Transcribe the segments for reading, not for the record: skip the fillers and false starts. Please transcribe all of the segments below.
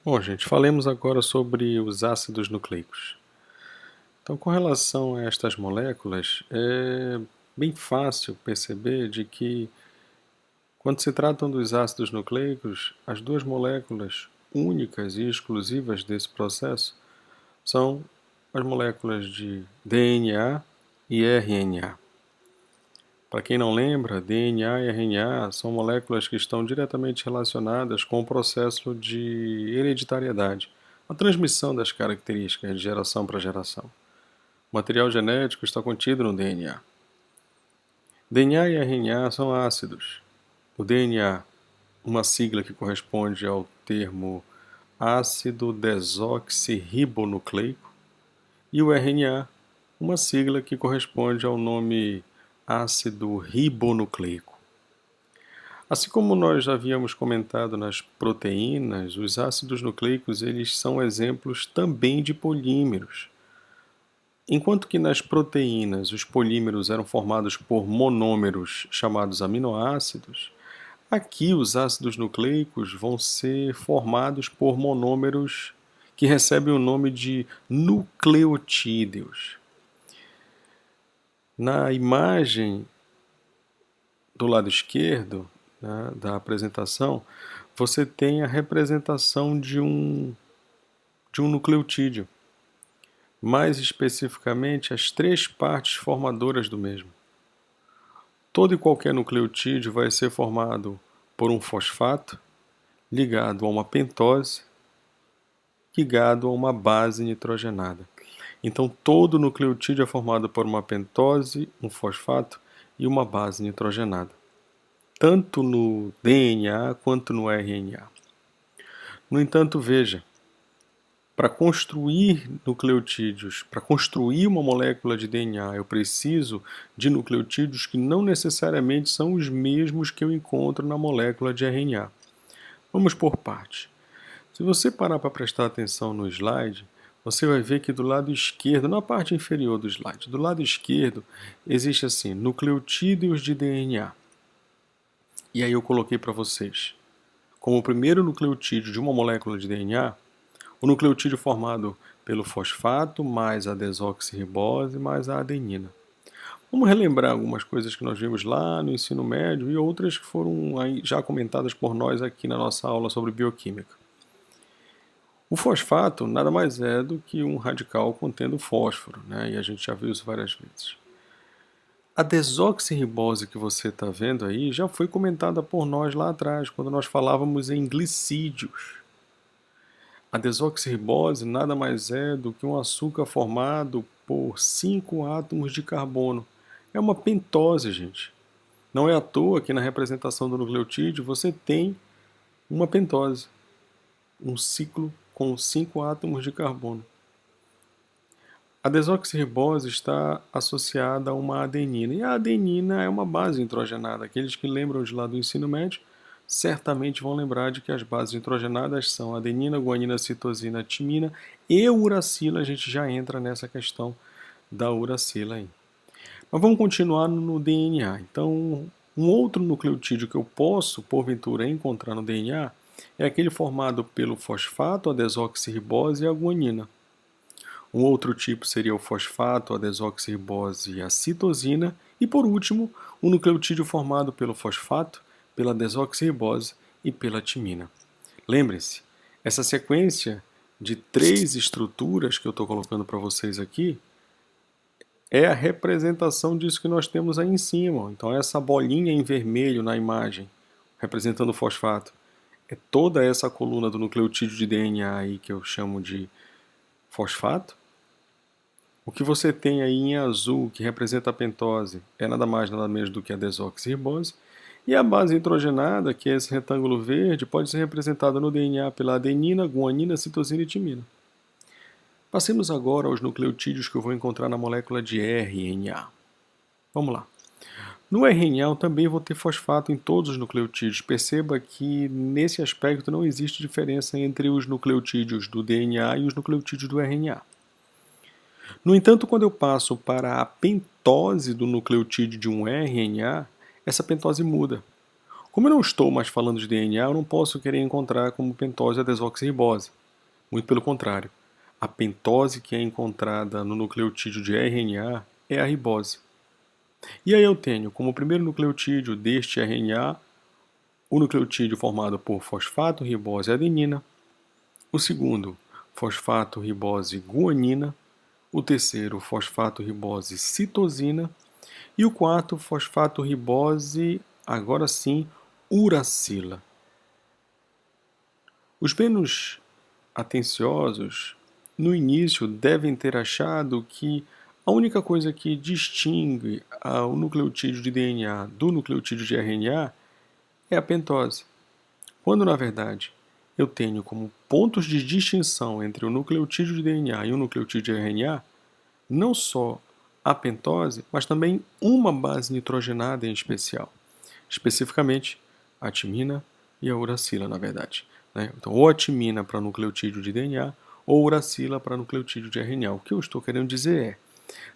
Bom, gente, falemos agora sobre os ácidos nucleicos. Então, com relação a estas moléculas, é bem fácil perceber de que, quando se tratam dos ácidos nucleicos, as duas moléculas únicas e exclusivas desse processo são as moléculas de DNA e RNA. Para quem não lembra, DNA e RNA são moléculas que estão diretamente relacionadas com o processo de hereditariedade, a transmissão das características de geração para geração. O material genético está contido no DNA. DNA e RNA são ácidos. O DNA, uma sigla que corresponde ao termo ácido desoxirribonucleico, e o RNA, uma sigla que corresponde ao nome ácido ribonucleico. Assim como nós já havíamos comentado nas proteínas, os ácidos nucleicos eles são exemplos também de polímeros. Enquanto que nas proteínas os polímeros eram formados por monômeros chamados aminoácidos, aqui os ácidos nucleicos vão ser formados por monômeros que recebem o nome de nucleotídeos. Na imagem do lado esquerdo, né, da apresentação, você tem a representação de um nucleotídeo. Mais especificamente, as três partes formadoras do mesmo. Todo e qualquer nucleotídeo vai ser formado por um fosfato ligado a uma pentose ligado a uma base nitrogenada. Então, todo nucleotídeo é formado por uma pentose, um fosfato e uma base nitrogenada, tanto no DNA quanto no RNA. No entanto, veja, para construir nucleotídeos, para construir uma molécula de DNA, eu preciso de nucleotídeos que não necessariamente são os mesmos que eu encontro na molécula de RNA. Vamos por partes. Se você parar para prestar atenção no slide, você vai ver que do lado esquerdo, na parte inferior do slide, do lado esquerdo, existe assim, nucleotídeos de DNA. E aí eu coloquei para vocês, como o primeiro nucleotídeo de uma molécula de DNA, o nucleotídeo formado pelo fosfato, mais a desoxirribose, mais a adenina. Vamos relembrar algumas coisas que nós vimos lá no ensino médio e outras que foram já comentadas por nós aqui na nossa aula sobre bioquímica. O fosfato nada mais é do que um radical contendo fósforo, né? E a gente já viu isso várias vezes. A desoxirribose que você está vendo aí já foi comentada por nós lá atrás, quando nós falávamos em glicídios. A desoxirribose nada mais é do que um açúcar formado por 5 átomos de carbono. É uma pentose, gente. Não é à toa que na representação do nucleotídeo você tem uma pentose, um ciclo com 5 átomos de carbono. A desoxirribose está associada a uma adenina, e a adenina é uma base nitrogenada. Aqueles que lembram de lá do ensino médio certamente vão lembrar de que as bases nitrogenadas são adenina, guanina, citosina, timina e uracila. A gente já entra nessa questão da uracila aí. Mas vamos continuar no DNA. Então, um outro nucleotídeo que eu posso, porventura, encontrar no DNA é aquele formado pelo fosfato, a desoxirribose e a guanina. Um outro tipo seria o fosfato, a desoxirribose e a citosina. E, por último, o nucleotídeo formado pelo fosfato, pela desoxirribose e pela timina. Lembrem-se, essa sequência de 3 estruturas que eu estou colocando para vocês aqui é a representação disso que nós temos aí em cima. Então, essa bolinha em vermelho na imagem, representando o fosfato, é toda essa coluna do nucleotídeo de DNA aí que eu chamo de fosfato. O que você tem aí em azul, que representa a pentose, é nada mais nada menos do que a desoxirribose. E a base nitrogenada, que é esse retângulo verde, pode ser representada no DNA pela adenina, guanina, citosina e timina. Passemos agora aos nucleotídeos que eu vou encontrar na molécula de RNA. Vamos lá. No RNA eu também vou ter fosfato em todos os nucleotídeos. Perceba que nesse aspecto não existe diferença entre os nucleotídeos do DNA e os nucleotídeos do RNA. No entanto, quando eu passo para a pentose do nucleotídeo de um RNA, essa pentose muda. Como eu não estou mais falando de DNA, eu não posso querer encontrar como pentose a desoxirribose. Muito pelo contrário. A pentose que é encontrada no nucleotídeo de RNA é a ribose. E aí eu tenho como primeiro nucleotídeo deste RNA o nucleotídeo formado por fosfato, ribose e adenina. O segundo, fosfato, ribose, guanina. O terceiro, fosfato, ribose, citosina. E o quarto, fosfato, ribose, agora sim, uracila. Os menos atenciosos, no início, devem ter achado que a única coisa que distingue o nucleotídeo de DNA do nucleotídeo de RNA é a pentose, quando na verdade eu tenho como pontos de distinção entre o nucleotídeo de DNA e o nucleotídeo de RNA não só a pentose, mas também uma base nitrogenada em especial, especificamente a timina e a uracila, na verdade. Então, ou a timina para nucleotídeo de DNA, ou uracila para nucleotídeo de RNA. O que eu estou querendo dizer é,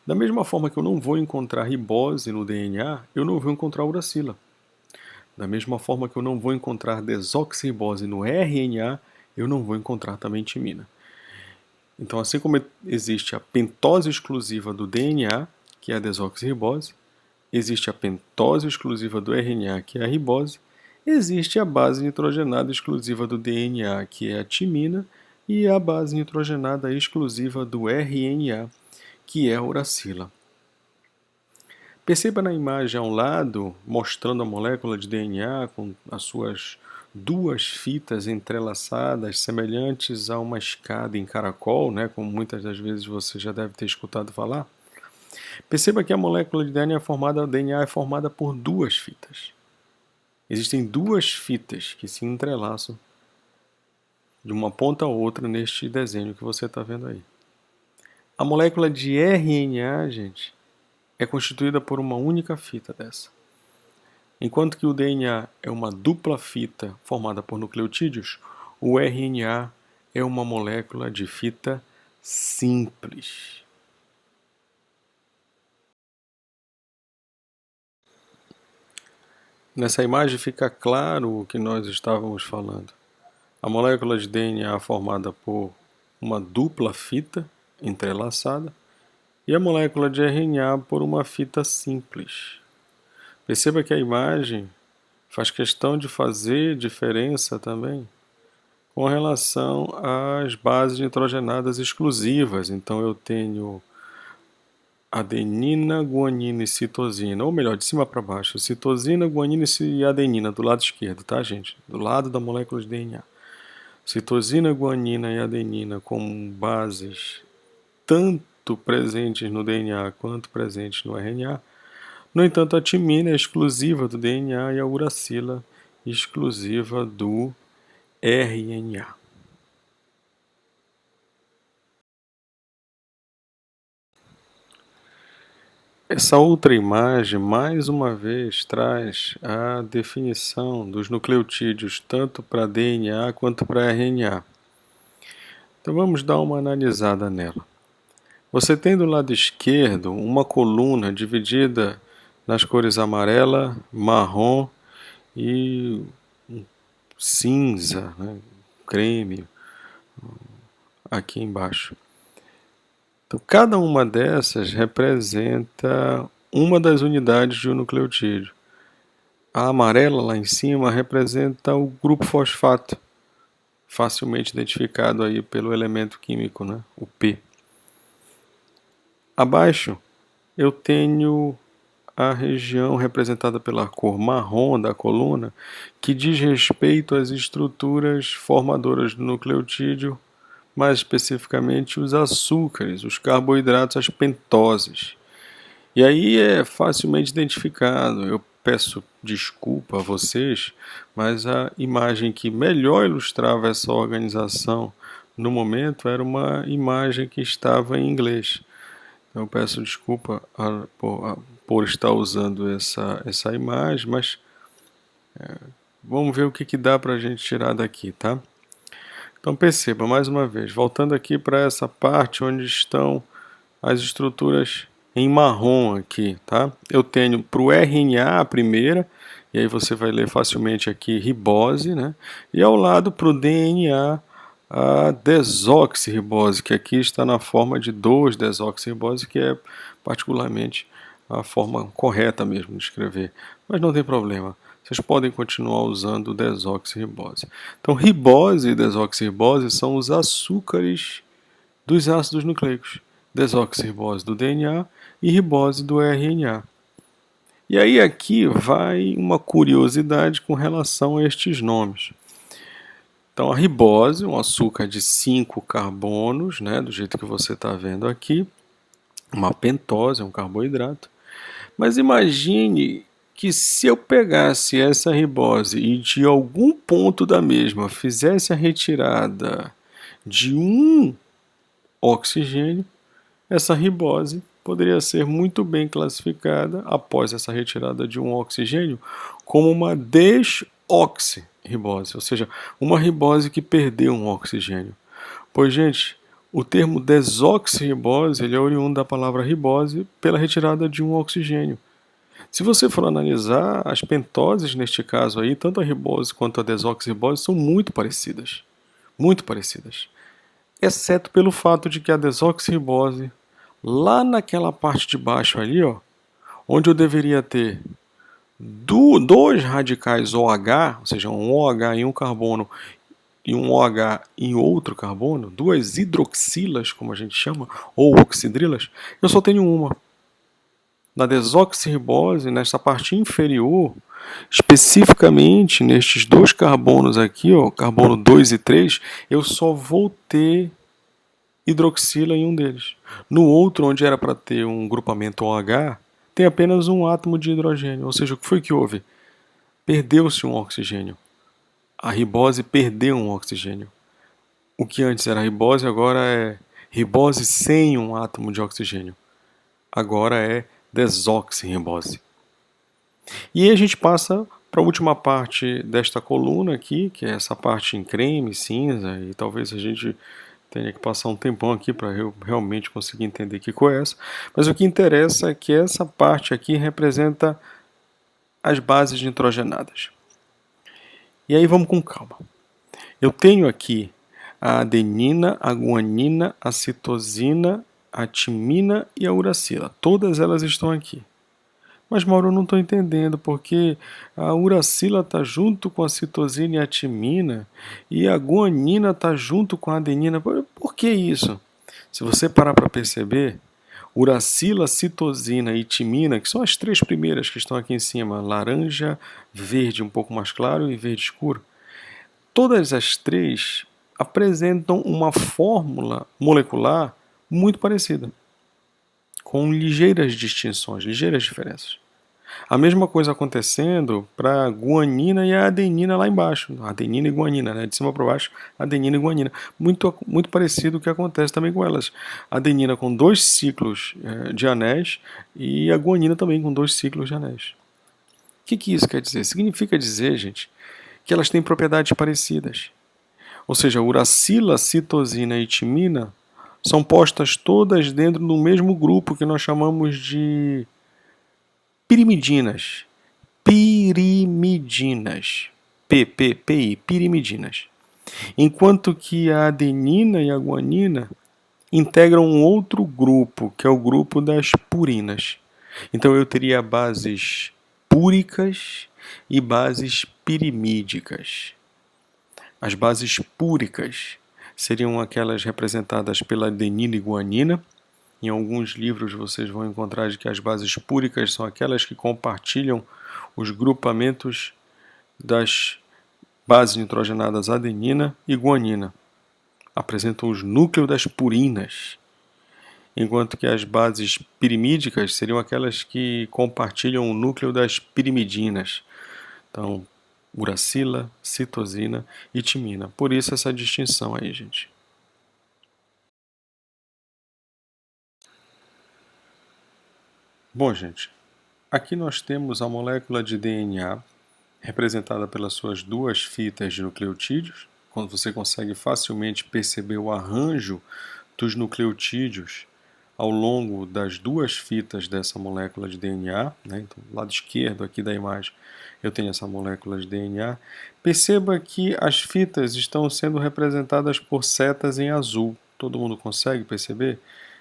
da mesma forma que eu não vou encontrar ribose no DNA, eu não vou encontrar uracila. Da mesma forma que eu não vou encontrar desoxirribose no RNA, eu não vou encontrar também timina. Então, assim como existe a pentose exclusiva do DNA, que é a desoxirribose, existe a pentose exclusiva do RNA, que é a ribose, existe a base nitrogenada exclusiva do DNA, que é a timina, e a base nitrogenada exclusiva do RNA, que é a uracila. Perceba na imagem ao lado, mostrando a molécula de DNA com as suas duas fitas entrelaçadas, semelhantes a uma escada em caracol, como muitas das vezes você já deve ter escutado falar. Perceba que a molécula de DNA é formada por duas fitas. Existem duas fitas que se entrelaçam de uma ponta a outra neste desenho que você está vendo aí. A molécula de RNA, gente, é constituída por uma única fita dessa. Enquanto que o DNA é uma dupla fita formada por nucleotídeos, o RNA é uma molécula de fita simples. Nessa imagem fica claro o que nós estávamos falando. A molécula de DNA é formada por uma dupla fita entrelaçada e a molécula de RNA por uma fita simples. Perceba que a imagem faz questão de fazer diferença também com relação às bases nitrogenadas exclusivas. Então eu tenho adenina, guanina e citosina, ou melhor, de cima para baixo, citosina, guanina e adenina do lado esquerdo, tá, gente? Do lado da molécula de DNA. Citosina, guanina e adenina como bases tanto presentes no DNA quanto presentes no RNA. No entanto, a timina é exclusiva do DNA e a uracila exclusiva do RNA. Essa outra imagem, mais uma vez, traz a definição dos nucleotídeos tanto para DNA quanto para RNA. Então vamos dar uma analisada nela. Você tem do lado esquerdo uma coluna dividida nas cores amarela, marrom e cinza, creme, aqui embaixo. Então, cada uma dessas representa uma das unidades de um nucleotídeo. A amarela lá em cima representa o grupo fosfato, facilmente identificado aí pelo elemento químico, o P. Abaixo eu tenho a região representada pela cor marrom da coluna, que diz respeito às estruturas formadoras do nucleotídeo, mais especificamente os açúcares, os carboidratos, as pentoses. E aí é facilmente identificado. Eu peço desculpa a vocês, mas a imagem que melhor ilustrava essa organização no momento era uma imagem que estava em inglês. Então, eu peço desculpa por estar usando essa imagem, mas vamos ver o que dá para a gente tirar daqui, tá? Então perceba, mais uma vez, voltando aqui para essa parte onde estão as estruturas em marrom aqui, tá? Eu tenho para o RNA a primeira, E aí você vai ler facilmente aqui ribose, né? E ao lado para o DNA a desoxirribose, que aqui está na forma de 2-desoxirribose, que é particularmente a forma correta mesmo de escrever. Mas não tem problema, vocês podem continuar usando desoxirribose. Então, ribose e desoxirribose são os açúcares dos ácidos nucleicos. Desoxirribose do DNA e ribose do RNA. E aí aqui vai uma curiosidade com relação a estes nomes. Então a ribose, um açúcar de 5 carbonos, né, do jeito que você está vendo aqui, uma pentose, um carboidrato. Mas imagine que se eu pegasse essa ribose e de algum ponto da mesma fizesse a retirada de um oxigênio, essa ribose poderia ser muito bem classificada, após essa retirada de um oxigênio, como uma desoxirribose, ou seja, uma ribose que perdeu um oxigênio. Pois, gente, o termo desoxirribose ele é oriundo da palavra ribose pela retirada de um oxigênio. Se você for analisar, as pentoses neste caso aí, tanto a ribose quanto a desoxirribose são muito parecidas. Muito parecidas. Exceto pelo fato de que a desoxirribose, lá naquela parte de baixo ali, ó, onde eu deveria ter dois radicais OH, ou seja, um OH em um carbono e um OH em outro carbono, duas hidroxilas, como a gente chama, ou oxidrilas, eu só tenho uma. Na desoxirribose, nessa parte inferior, especificamente nestes dois carbonos aqui, ó, carbono 2 e 3, eu só vou ter hidroxila em um deles. No outro, onde era para ter um grupamento OH, tem apenas um átomo de hidrogênio. Ou seja, o que foi que houve? Perdeu-se um oxigênio. A ribose perdeu um oxigênio. O que antes era ribose, agora é ribose sem um átomo de oxigênio. Agora é desoxirribose. E aí a gente passa para a última parte desta coluna aqui, que é essa parte em creme, cinza, e talvez a gente tenha que passar um tempão aqui para eu realmente conseguir entender que cor é essa. Mas o que interessa é que essa parte aqui representa as bases nitrogenadas. E aí vamos com calma. Eu tenho aqui a adenina, a guanina, a citosina, a timina e a uracila. Todas elas estão aqui. Mas, Mauro, eu não estou entendendo, porque a uracila está junto com a citosina e a timina, e a guanina está junto com a adenina. Por que isso? Se você parar para perceber, uracila, citosina e timina, que são as três primeiras que estão aqui em cima, laranja, verde um pouco mais claro e verde escuro, todas as três apresentam uma fórmula molecular muito parecida, com ligeiras distinções, ligeiras diferenças. A mesma coisa acontecendo para a guanina e a adenina lá embaixo. Adenina e guanina, né? De cima para baixo, adenina e guanina. Muito parecido o que acontece também com elas. A adenina com 2 ciclos de anéis e a guanina também com 2 ciclos de anéis. O que isso quer dizer? Significa dizer, gente, que elas têm propriedades parecidas. Ou seja, uracila, citosina e timina são postas todas dentro do mesmo grupo que nós chamamos de pirimidinas. Pirimidinas. PPPI, pirimidinas. Enquanto que a adenina e a guanina integram um outro grupo, que é o grupo das purinas. Então eu teria bases púricas e bases pirimídicas. As bases púricas seriam aquelas representadas pela adenina e guanina. Em alguns livros vocês vão encontrar que as bases púricas são aquelas que compartilham os grupamentos das bases nitrogenadas adenina e guanina. Apresentam os núcleos das purinas. Enquanto que as bases pirimídicas seriam aquelas que compartilham o núcleo das pirimidinas. Então, uracila, citosina e timina. Por isso essa distinção aí, gente. Bom, gente, aqui nós temos a molécula de DNA representada pelas suas 2 fitas de nucleotídeos, quando você consegue facilmente perceber o arranjo dos nucleotídeos ao longo das duas fitas dessa molécula de DNA, né? Então, do lado esquerdo aqui da imagem eu tenho essa molécula de DNA. Perceba que as fitas estão sendo representadas por setas em azul. Todo mundo consegue perceber?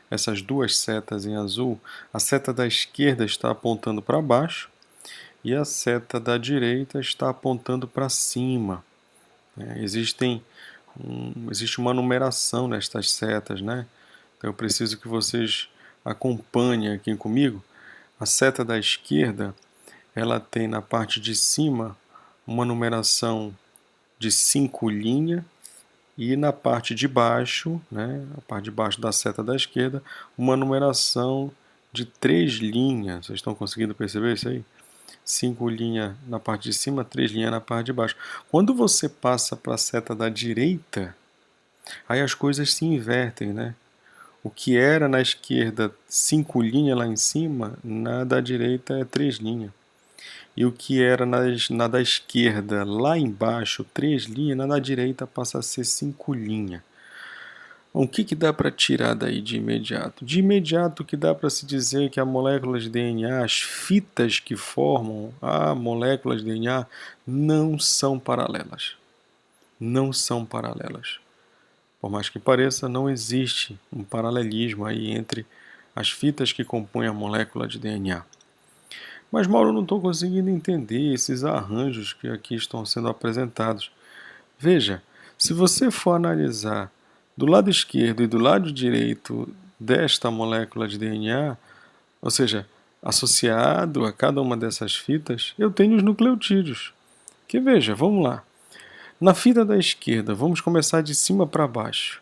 Essas duas setas em azul. A seta da esquerda está apontando para baixo e a seta da direita está apontando para cima. Existe uma numeração nestas setas, né? Então eu preciso que vocês acompanhem aqui comigo. A seta da esquerda, ela tem na parte de cima uma numeração de 5 linhas e na parte de baixo, né, a parte de baixo da seta da esquerda, uma numeração de 3 linhas. Vocês estão conseguindo perceber isso aí? 5 linhas na parte de cima, 3 linhas na parte de baixo. Quando você passa para a seta da direita, aí as coisas se invertem, né? O que era na esquerda 5 linhas lá em cima, na da direita é 3 linhas. E o que era na da esquerda lá embaixo, 3 linhas, na da direita passa a ser 5 linhas. O que dá para tirar daí de imediato? De imediato que dá para se dizer que a molécula de DNA, as fitas que formam a molécula de DNA, não são paralelas. Não são paralelas. Por mais que pareça, não existe um paralelismo aí entre as fitas que compõem a molécula de DNA. Mas, Mauro, eu não estou conseguindo entender esses arranjos que aqui estão sendo apresentados. Veja, se você for analisar do lado esquerdo e do lado direito desta molécula de DNA, ou seja, associado a cada uma dessas fitas, eu tenho os nucleotídeos. Que veja, vamos lá. Na fita da esquerda, vamos começar de cima para baixo.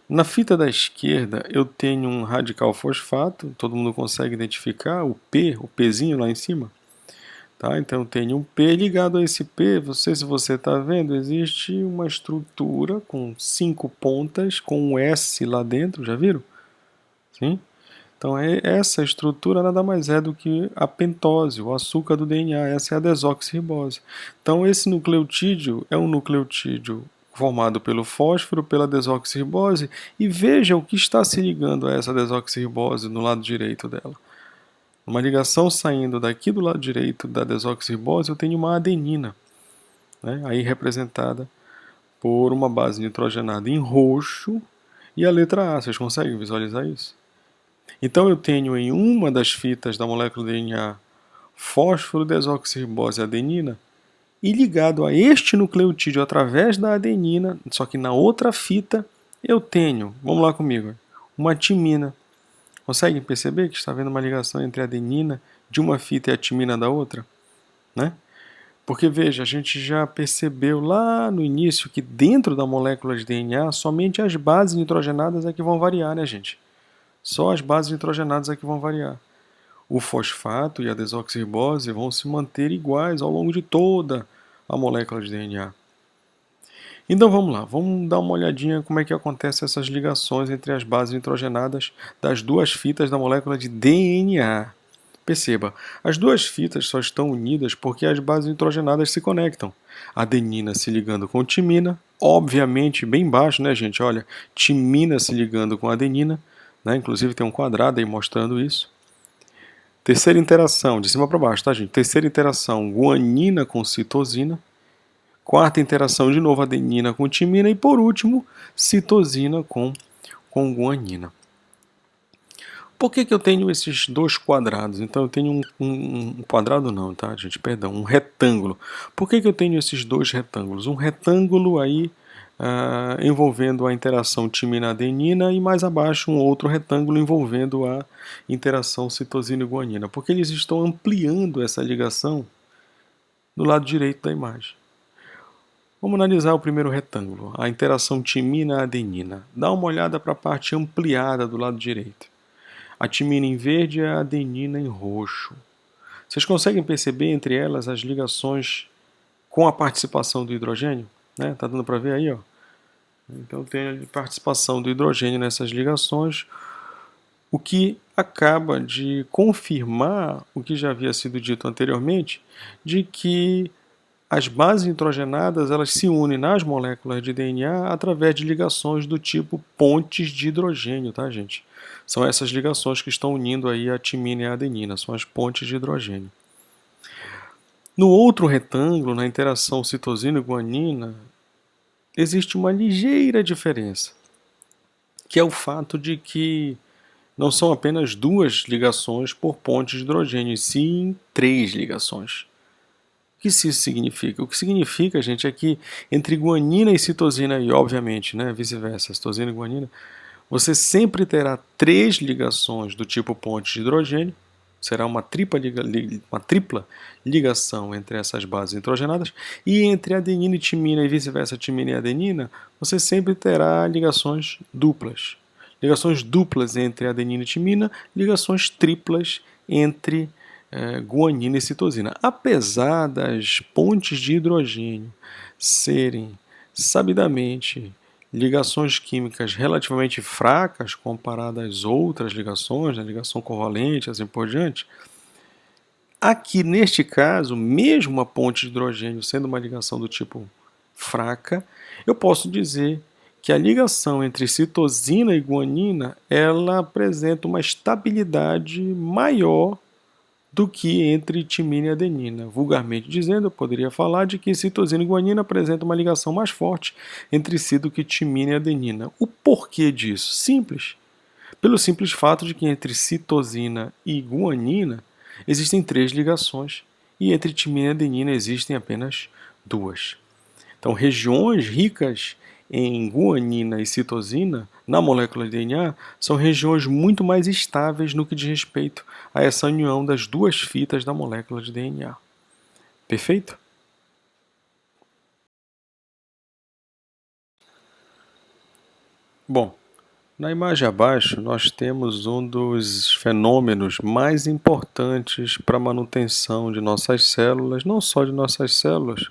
Na fita da esquerda, eu tenho um radical fosfato, todo mundo consegue identificar o P, o Pzinho lá em cima. Tá? Então eu tenho um P ligado a esse P, não sei se você está vendo, existe uma estrutura com 5 pontas, com um S lá dentro, já viram? Sim? Então essa estrutura nada mais é do que a pentose, o açúcar do DNA, essa é a desoxirribose. Então esse nucleotídeo é um nucleotídeo formado pelo fósforo, pela desoxirribose, e veja o que está se ligando a essa desoxirribose no lado direito dela. Uma ligação saindo daqui do lado direito da desoxirribose, eu tenho uma adenina, né, aí representada por uma base nitrogenada em roxo e a letra A. Vocês conseguem visualizar isso? Então eu tenho em uma das fitas da molécula DNA fósforo, desoxirribose e adenina, e ligado a este nucleotídeo através da adenina, só que na outra fita, eu tenho, vamos lá comigo, uma timina. Conseguem perceber que está havendo uma ligação entre a adenina de uma fita e a timina da outra? Né? Porque veja, a gente já percebeu lá no início que dentro da molécula de DNA, somente as bases nitrogenadas é que vão variar, né, gente? Só as bases nitrogenadas é que vão variar. O fosfato e a desoxirribose vão se manter iguais ao longo de toda a molécula de DNA. Então vamos lá, vamos dar uma olhadinha como é que acontecem essas ligações entre as bases nitrogenadas das duas fitas da molécula de DNA. Perceba, as duas fitas só estão unidas porque as bases nitrogenadas se conectam. Adenina se ligando com timina, obviamente bem baixo, né, gente? Olha, timina se ligando com adenina, né? Inclusive tem um quadrado aí mostrando isso. Terceira interação, de cima para baixo, tá, gente? Terceira interação, guanina com citosina. Quarta interação, de novo, adenina com timina. E por último, citosina com guanina. Por que eu tenho esses dois quadrados? Então eu tenho um quadrado não, tá, gente? Perdão, um retângulo. Por que eu tenho esses dois retângulos? Um retângulo aí envolvendo a interação timina-adenina e mais abaixo um outro retângulo envolvendo a interação citosina e guanina. Porque eles estão ampliando essa ligação no lado direito da imagem. Vamos analisar o primeiro retângulo, a interação timina-adenina. Dá uma olhada para a parte ampliada do lado direito. A timina em verde e a adenina em roxo. Vocês conseguem perceber entre elas as ligações com a participação do hidrogênio? Né? Tá dando para ver aí, ó. Então tem a participação do hidrogênio nessas ligações, o que acaba de confirmar o que já havia sido dito anteriormente, de que as bases nitrogenadas elas se unem nas moléculas de DNA através de ligações do tipo pontes de hidrogênio, tá, gente? São essas ligações que estão unindo aí a timina e a adenina, são as pontes de hidrogênio. No outro retângulo, na interação citosina e guanina, existe uma ligeira diferença, que é o fato de que não são apenas 2 ligações por ponte de hidrogênio, e sim 3 ligações. O que isso significa? O que significa, gente, é que entre guanina e citosina, e obviamente, né, vice-versa, citosina e guanina, você sempre terá 3 ligações do tipo ponte de hidrogênio, será uma tripla ligação entre essas bases nitrogenadas, e entre adenina e timina e vice-versa, timina e adenina, você sempre terá ligações duplas. Ligações duplas entre adenina e timina, ligações triplas entre guanina e citosina. Apesar das pontes de hidrogênio serem sabidamente ligações químicas relativamente fracas comparadas às outras ligações, né, ligação covalente, assim por diante, aqui neste caso, mesmo a ponte de hidrogênio sendo uma ligação do tipo fraca, eu posso dizer que a ligação entre citosina e guanina ela apresenta uma estabilidade maior do que entre timina e adenina. Vulgarmente dizendo, eu poderia falar de que citosina e guanina apresentam uma ligação mais forte entre si do que timina e adenina. O porquê disso? Simples. Pelo simples fato de que entre citosina e guanina existem 3 ligações e entre timina e adenina existem apenas 2. Então, regiões ricas em guanina e citosina na molécula de DNA são regiões muito mais estáveis no que diz respeito a essa união das 2 fitas da molécula de DNA. Perfeito? Bom, na imagem abaixo nós temos um dos fenômenos mais importantes para a manutenção de nossas células, não só de nossas células,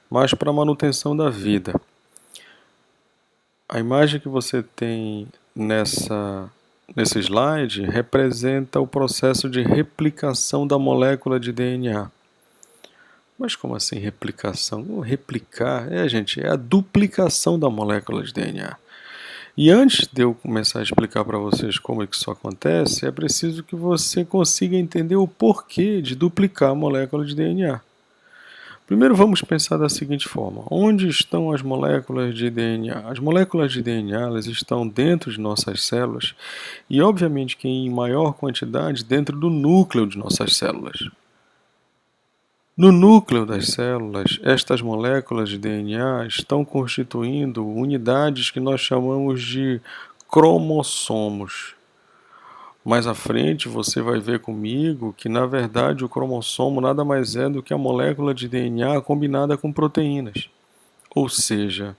mas para a manutenção da vida. A imagem que você tem nesse slide representa o processo de replicação da molécula de DNA. Mas como assim replicação? Replicar, gente, é a duplicação da molécula de DNA. E antes de eu começar a explicar para vocês como é que isso acontece, é preciso que você consiga entender o porquê de duplicar a molécula de DNA. Primeiro vamos pensar da seguinte forma: onde estão as moléculas de DNA? As moléculas de DNA elas estão dentro de nossas células e obviamente que em maior quantidade dentro do núcleo de nossas células. No núcleo das células, estas moléculas de DNA estão constituindo unidades que nós chamamos de cromossomos. Mais à frente você vai ver comigo que na verdade o cromossomo nada mais é do que a molécula de DNA combinada com proteínas. Ou seja,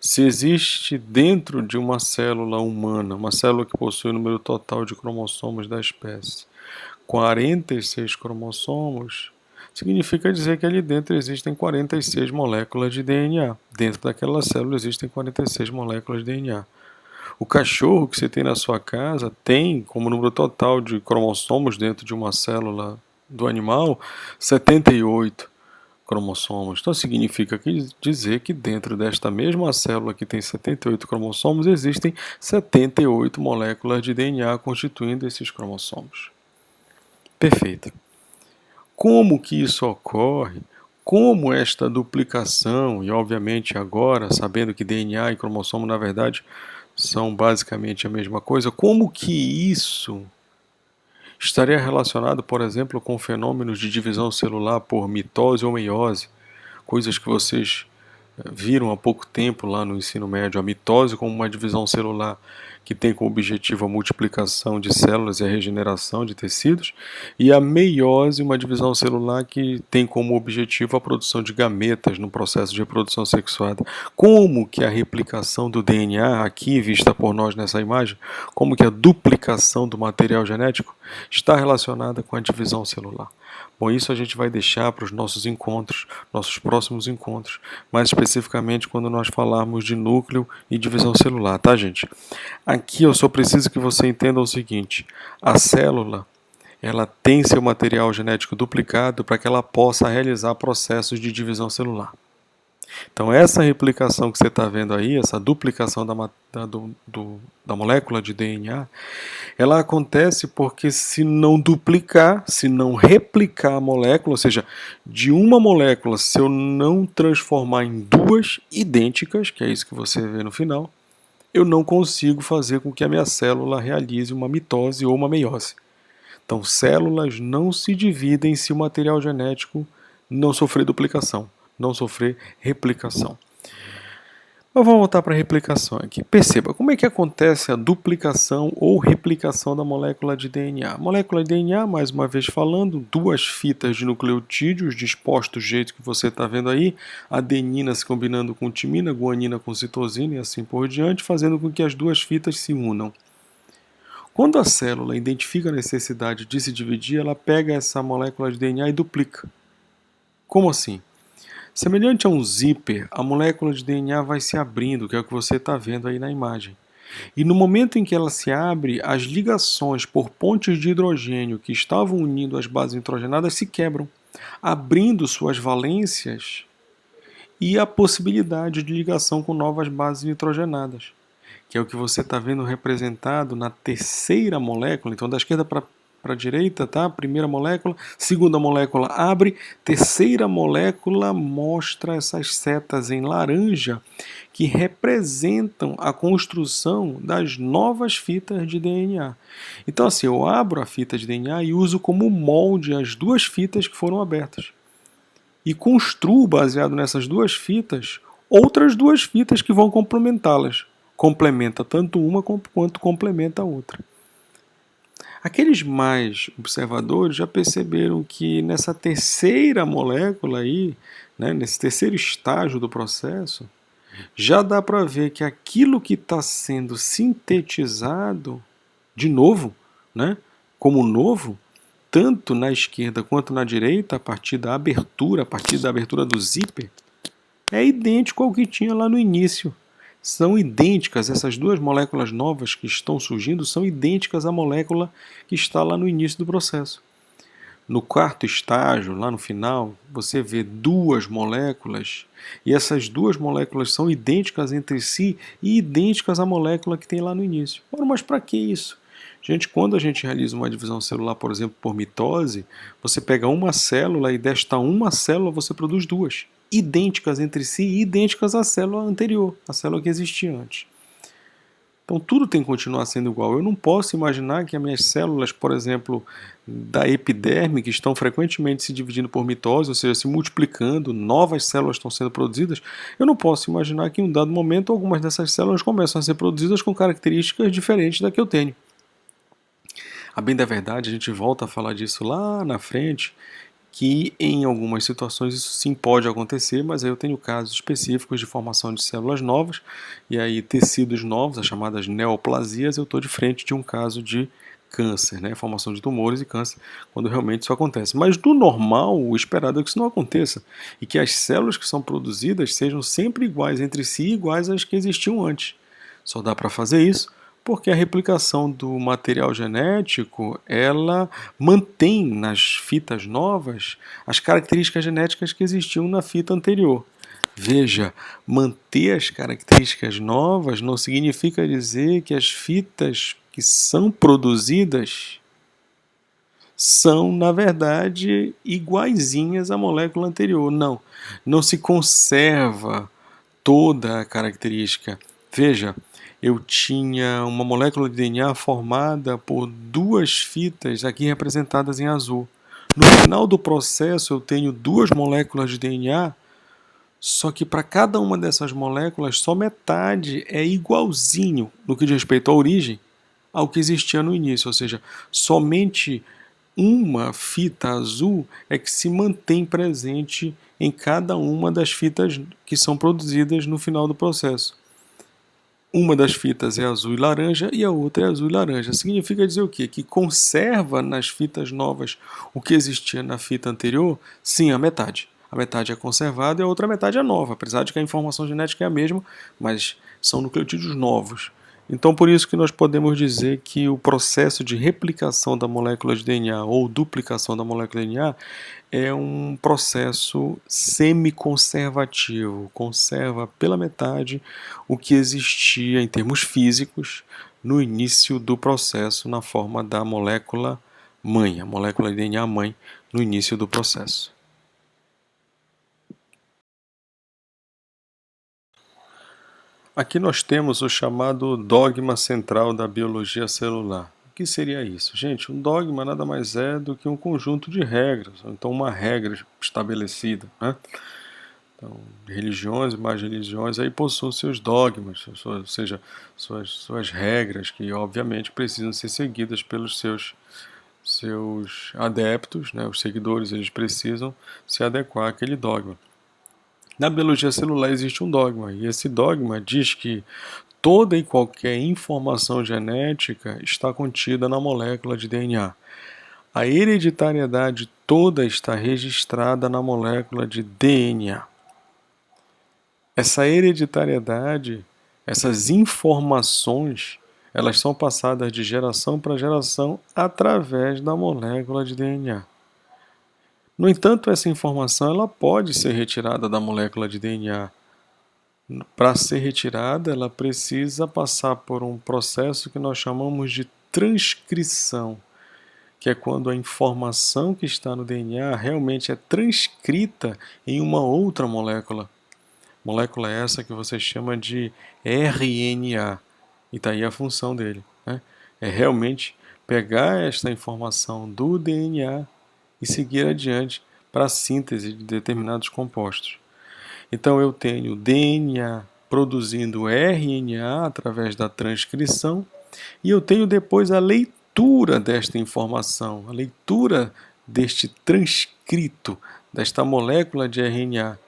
se existe dentro de uma célula humana, uma célula que possui o número total de cromossomos da espécie, 46 cromossomos, significa dizer que ali dentro existem 46 moléculas de DNA. Dentro daquela célula existem 46 moléculas de DNA. O cachorro que você tem na sua casa tem como número total de cromossomos dentro de uma célula do animal 78 cromossomos. Então significa dizer que dentro desta mesma célula que tem 78 cromossomos existem 78 moléculas de DNA constituindo esses cromossomos. Perfeito. Como que isso ocorre? Como esta duplicação, e obviamente agora, sabendo que DNA e cromossomo na verdade são basicamente a mesma coisa, como que isso estaria relacionado, por exemplo, com fenômenos de divisão celular por mitose ou meiose, coisas que vocês viram há pouco tempo lá no ensino médio, a mitose como uma divisão celular que tem como objetivo a multiplicação de células e a regeneração de tecidos, e a meiose, uma divisão celular que tem como objetivo a produção de gametas no processo de reprodução sexuada. Como que a replicação do DNA, aqui vista por nós nessa imagem, como que a duplicação do material genético está relacionada com a divisão celular? Bom, isso a gente vai deixar para os nossos encontros, nossos próximos encontros, mais especificamente quando nós falarmos de núcleo e divisão celular, tá, gente? Aqui eu só preciso que você entenda o seguinte: a célula, ela tem seu material genético duplicado para que ela possa realizar processos de divisão celular. Então, essa replicação que você está vendo aí, essa duplicação da molécula de DNA, ela acontece porque se não duplicar, se não replicar a molécula, ou seja, de uma molécula, se eu não transformar em duas idênticas, que é isso que você vê no final, eu não consigo fazer com que a minha célula realize uma mitose ou uma meiose. Então, células não se dividem se o material genético não sofrer duplicação, não sofrer replicação. Mas vamos voltar para a replicação aqui. Perceba, como é que acontece a duplicação ou replicação da molécula de DNA? A molécula de DNA, mais uma vez falando, duas fitas de nucleotídeos dispostos do jeito que você está vendo aí, adenina se combinando com timina, guanina com citosina e assim por diante, fazendo com que as duas fitas se unam. Quando a célula identifica a necessidade de se dividir, ela pega essa molécula de DNA e duplica. Como assim? Semelhante a um zíper, a molécula de DNA vai se abrindo, que é o que você está vendo aí na imagem. E no momento em que ela se abre, as ligações por pontes de hidrogênio que estavam unindo as bases nitrogenadas se quebram, abrindo suas valências e a possibilidade de ligação com novas bases nitrogenadas, que é o que você está vendo representado na terceira molécula. Então, da esquerda para a direita, tá? Primeira molécula, segunda molécula abre, terceira molécula mostra essas setas em laranja que representam a construção das novas fitas de DNA. Então, assim, eu abro a fita de DNA e uso como molde as duas fitas que foram abertas. E construo, baseado nessas duas fitas, outras duas fitas que vão complementá-las. Complementa tanto uma quanto complementa a outra. Aqueles mais observadores já perceberam que nessa terceira molécula aí, né, nesse terceiro estágio do processo, já dá para ver que aquilo que está sendo sintetizado de novo, né, como novo, tanto na esquerda quanto na direita, a partir da abertura do zíper, é idêntico ao que tinha lá no início. São idênticas, essas duas moléculas novas que estão surgindo são idênticas à molécula que está lá no início do processo. No quarto estágio, lá no final, você vê duas moléculas e essas duas moléculas são idênticas entre si e idênticas à molécula que tem lá no início. Ora, mas para que isso? Gente, quando a gente realiza uma divisão celular, por exemplo, por mitose, você pega uma célula e desta uma célula você produz duas, idênticas entre si e idênticas à célula anterior, a célula que existia antes. Então tudo tem que continuar sendo igual. Eu não posso imaginar que as minhas células, por exemplo, da epiderme, que estão frequentemente se dividindo por mitose, ou seja, se multiplicando, novas células estão sendo produzidas, eu não posso imaginar que em um dado momento algumas dessas células começam a ser produzidas com características diferentes da que eu tenho. A bem da verdade, a gente volta a falar disso lá na frente, que em algumas situações isso sim pode acontecer, mas aí eu tenho casos específicos de formação de células novas, e aí tecidos novos, as chamadas neoplasias, eu estou de frente de um caso de câncer, né? Formação de tumores e câncer, quando realmente isso acontece. Mas no normal, o esperado é que isso não aconteça, e que as células que são produzidas sejam sempre iguais entre si e iguais às que existiam antes. Só dá para fazer isso porque a replicação do material genético, ela mantém nas fitas novas as características genéticas que existiam na fita anterior. Veja, manter as características novas não significa dizer que as fitas que são produzidas são, na verdade, iguaizinhas à molécula anterior. Não, não se conserva toda a característica. Veja, eu tinha uma molécula de DNA formada por duas fitas aqui representadas em azul. No final do processo eu tenho duas moléculas de DNA, só que para cada uma dessas moléculas só metade é igualzinho no que diz respeito à origem ao que existia no início, ou seja, somente uma fita azul é que se mantém presente em cada uma das fitas que são produzidas no final do processo. Uma das fitas é azul e laranja e a outra é azul e laranja. Significa dizer o quê? Que conserva nas fitas novas o que existia na fita anterior? Sim, a metade. A metade é conservada e a outra metade é nova, apesar de que a informação genética é a mesma, mas são nucleotídeos novos. Então, por isso que nós podemos dizer que o processo de replicação da molécula de DNA ou duplicação da molécula de DNA é um processo semi-conservativo, conserva pela metade o que existia em termos físicos no início do processo na forma da molécula mãe, a molécula de DNA mãe no início do processo. Aqui nós temos o chamado dogma central da biologia celular. O que seria isso? Gente, um dogma nada mais é do que um conjunto de regras, ou então uma regra estabelecida, né? Então, religiões e mais religiões aí possuem seus dogmas, ou seja, suas regras, que obviamente precisam ser seguidas pelos seus adeptos, né? Os seguidores, eles precisam se adequar àquele dogma. Na biologia celular existe um dogma, e esse dogma diz que toda e qualquer informação genética está contida na molécula de DNA. A hereditariedade toda está registrada na molécula de DNA. Essa hereditariedade, essas informações, elas são passadas de geração para geração através da molécula de DNA. No entanto, essa informação ela pode ser retirada da molécula de DNA. Para ser retirada, ela precisa passar por um processo que nós chamamos de transcrição, que é quando a informação que está no DNA realmente é transcrita em uma outra molécula. Molécula essa que você chama de RNA. E está aí a função dele, né? É realmente pegar esta informação do DNA e seguir adiante para a síntese de determinados compostos. Então eu tenho DNA produzindo RNA através da transcrição e eu tenho depois a leitura desta informação, a leitura deste transcrito, desta molécula de RNA.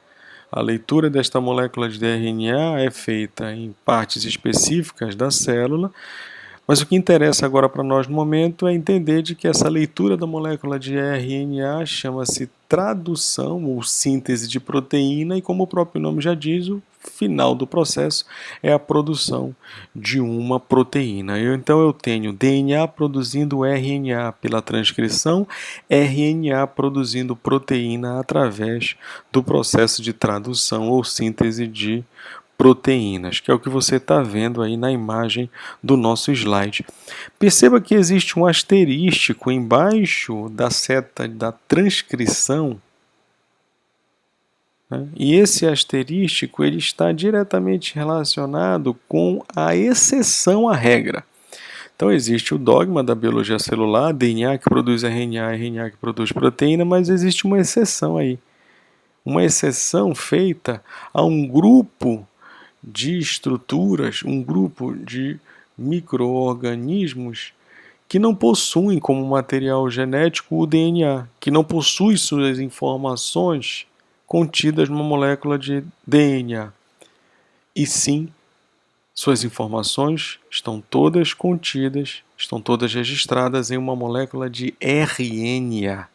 A leitura desta molécula de RNA é feita em partes específicas da célula, mas o que interessa agora para nós no momento é entender de que essa leitura da molécula de RNA chama-se tradução ou síntese de proteína e, como o próprio nome já diz, o final do processo é a produção de uma proteína. Então eu tenho DNA produzindo RNA pela transcrição, RNA produzindo proteína através do processo de tradução ou síntese de proteínas, que é o que você está vendo aí na imagem do nosso slide. Perceba que existe um asterístico embaixo da seta da transcrição, né? E esse asterístico ele está diretamente relacionado com a exceção à regra. Então existe o dogma da biologia celular, DNA que produz RNA, RNA que produz proteína, mas existe uma exceção aí. Uma exceção feita a um grupo de estruturas, um grupo de micro-organismos que não possuem como material genético o DNA, que não possui suas informações contidas numa molécula de DNA. E sim, suas informações estão todas contidas, estão todas registradas em uma molécula de RNA.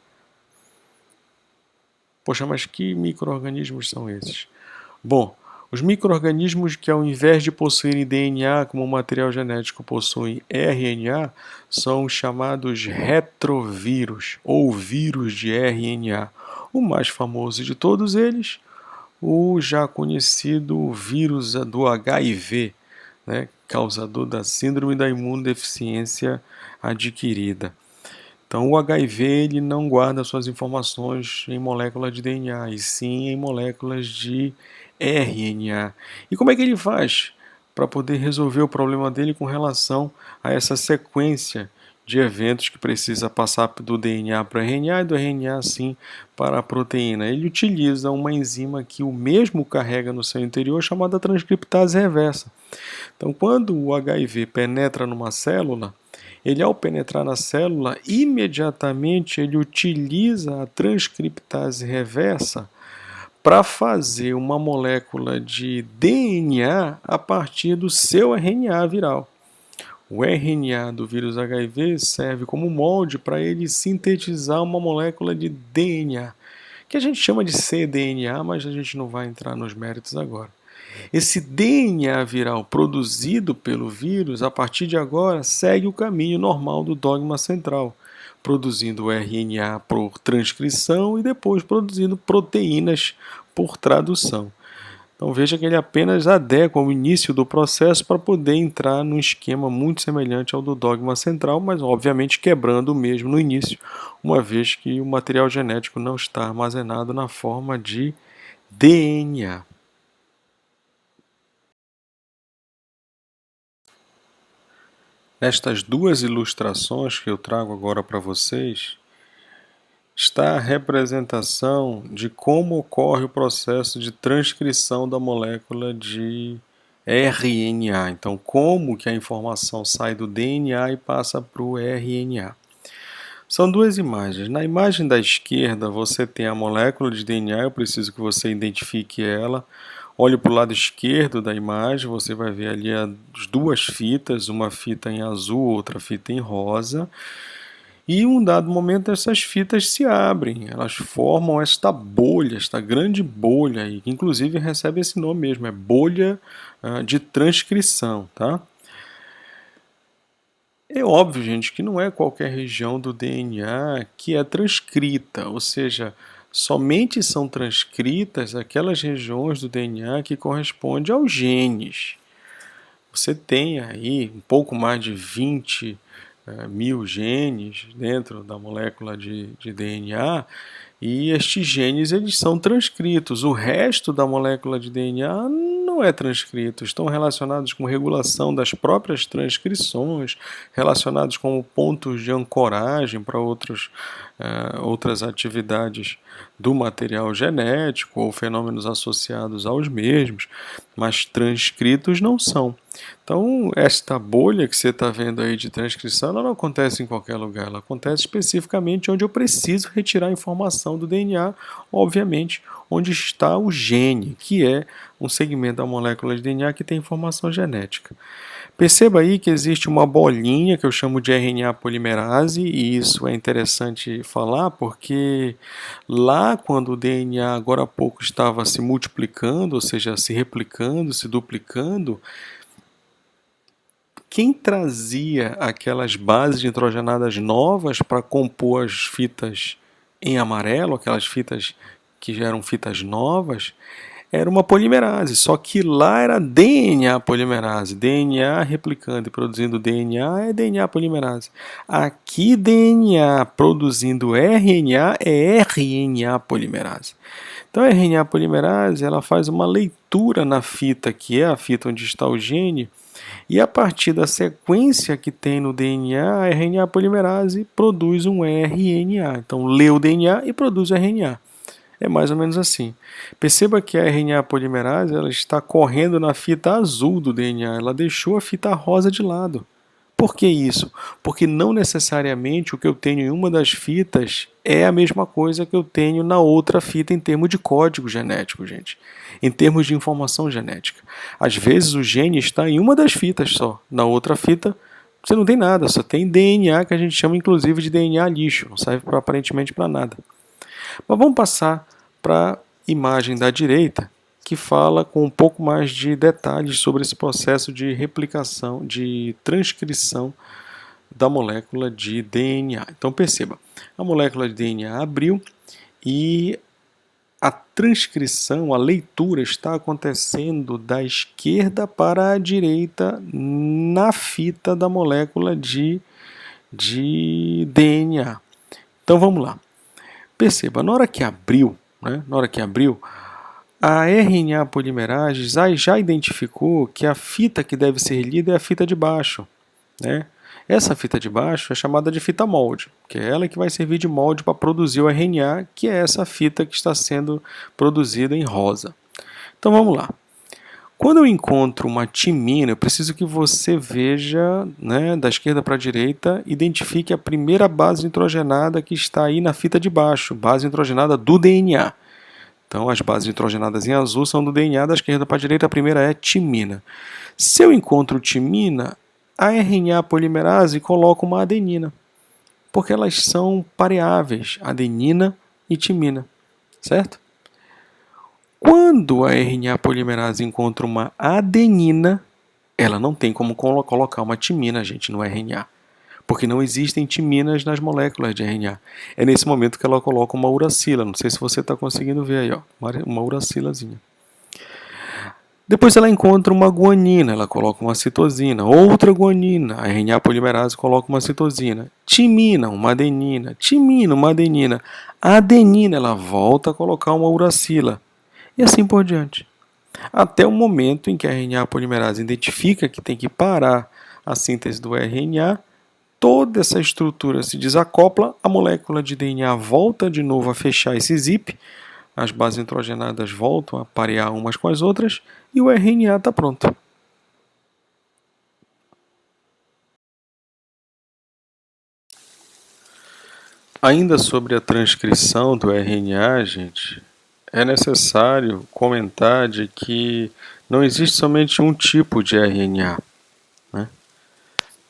Poxa, mas que micro-organismos são esses? Bom, os micro-organismos que, ao invés de possuírem DNA como material genético, possuem RNA, são os chamados retrovírus, ou vírus de RNA. O mais famoso de todos eles, o já conhecido vírus do HIV, né, causador da síndrome da imunodeficiência adquirida. Então, o HIV ele não guarda suas informações em moléculas de DNA, e sim em moléculas de RNA. E como é que ele faz para poder resolver o problema dele com relação a essa sequência de eventos que precisa passar do DNA para o RNA e do RNA, sim, para a proteína? Ele utiliza uma enzima que o mesmo carrega no seu interior, chamada transcriptase reversa. Então, quando o HIV penetra numa célula, ele, ao penetrar na célula, imediatamente ele utiliza a transcriptase reversa para fazer uma molécula de DNA a partir do seu RNA viral. O RNA do vírus HIV serve como molde para ele sintetizar uma molécula de DNA, que a gente chama de cDNA, mas a gente não vai entrar nos méritos agora. Esse DNA viral produzido pelo vírus, a partir de agora, segue o caminho normal do dogma central, produzindo o RNA por transcrição e depois produzindo proteínas por tradução. Então veja que ele apenas adequa o início do processo para poder entrar num esquema muito semelhante ao do dogma central, mas obviamente quebrando o mesmo no início, uma vez que o material genético não está armazenado na forma de DNA. Nestas duas ilustrações que eu trago agora para vocês, está a representação de como ocorre o processo de transcrição da molécula de RNA. Então, como que a informação sai do DNA e passa para o RNA. São duas imagens. Na imagem da esquerda, você tem a molécula de DNA, eu preciso que você identifique ela. Olhe para o lado esquerdo da imagem, você vai ver ali as duas fitas, uma fita em azul, outra fita em rosa. E em um dado momento essas fitas se abrem, elas formam esta bolha, esta grande bolha aí, que inclusive recebe esse nome mesmo, é bolha de transcrição, tá? É óbvio, gente, que não é qualquer região do DNA que é transcrita, ou seja, somente são transcritas aquelas regiões do DNA que correspondem aos genes. Você tem aí um pouco mais de 20 mil genes dentro da molécula de DNA, e estes genes eles são transcritos. O resto da molécula de DNA não é transcrito, estão relacionados com regulação das próprias transcrições, relacionados com pontos de ancoragem para outras atividades do material genético ou fenômenos associados aos mesmos, mas transcritos não são. Então, esta bolha que você está vendo aí de transcrição, ela não acontece em qualquer lugar, ela acontece especificamente onde eu preciso retirar a informação do DNA, obviamente, onde está o gene, que é um segmento da molécula de DNA que tem informação genética. Perceba aí que existe uma bolinha que eu chamo de RNA polimerase, e isso é interessante falar porque lá quando o DNA agora há pouco estava se multiplicando, ou seja, se replicando, se duplicando, quem trazia aquelas bases nitrogenadas novas para compor as fitas em amarelo, aquelas fitas que já eram fitas novas, era uma polimerase, só que lá era DNA polimerase, DNA replicando e produzindo DNA é DNA polimerase. Aqui DNA produzindo RNA é RNA polimerase. Então a RNA polimerase ela faz uma leitura na fita, que é a fita onde está o gene, e a partir da sequência que tem no DNA, a RNA polimerase produz um RNA. Então lê o DNA e produz RNA. É mais ou menos assim. Perceba que a RNA polimerase ela está correndo na fita azul do DNA, ela deixou a fita rosa de lado. Por que isso? Porque não necessariamente o que eu tenho em uma das fitas é a mesma coisa que eu tenho na outra fita em termos de código genético, gente. Em termos de informação genética. Às vezes o gene está em uma das fitas só, na outra fita você não tem nada, só tem DNA que a gente chama inclusive de DNA lixo, não serve aparentemente para nada. Mas vamos passar para a imagem da direita, que fala com um pouco mais de detalhes sobre esse processo de replicação, de transcrição da molécula de DNA. Então perceba, a molécula de DNA abriu e a transcrição, a leitura está acontecendo da esquerda para a direita na fita da molécula de DNA. Então vamos lá. Perceba, na hora que abriu, a RNA polimerase já identificou que a fita que deve ser lida é a fita de baixo, né? Essa fita de baixo é chamada de fita molde, que é ela que vai servir de molde para produzir o RNA, que é essa fita que está sendo produzida em rosa. Então vamos lá. Quando eu encontro uma timina, eu preciso que você veja, né, da esquerda para a direita, identifique a primeira base nitrogenada que está aí na fita de baixo, base nitrogenada do DNA. Então as bases nitrogenadas em azul são do DNA, da esquerda para a direita a primeira é timina. Se eu encontro timina, a RNA polimerase coloca uma adenina, porque elas são pareáveis, adenina e timina, certo? quando a RNA polimerase encontra uma adenina, ela não tem como colocar uma timina, gente, no RNA. Porque não existem timinas nas moléculas de RNA. É nesse momento que ela coloca uma uracila. Não sei se você está conseguindo ver aí, ó, uma uracilazinha. Depois ela encontra uma guanina, ela coloca uma citosina, outra guanina, a RNA polimerase coloca uma citosina, timina, uma adenina, timina, uma adenina, a adenina ela volta a colocar uma uracila e assim por diante. Até o momento em que a RNA polimerase identifica que tem que parar a síntese do RNA, toda essa estrutura se desacopla, a molécula de DNA volta de novo a fechar esse zip, as bases nitrogenadas voltam a parear umas com as outras e o RNA está pronto. Ainda sobre a transcrição do RNA, gente, é necessário comentar de que não existe somente um tipo de RNA. Né?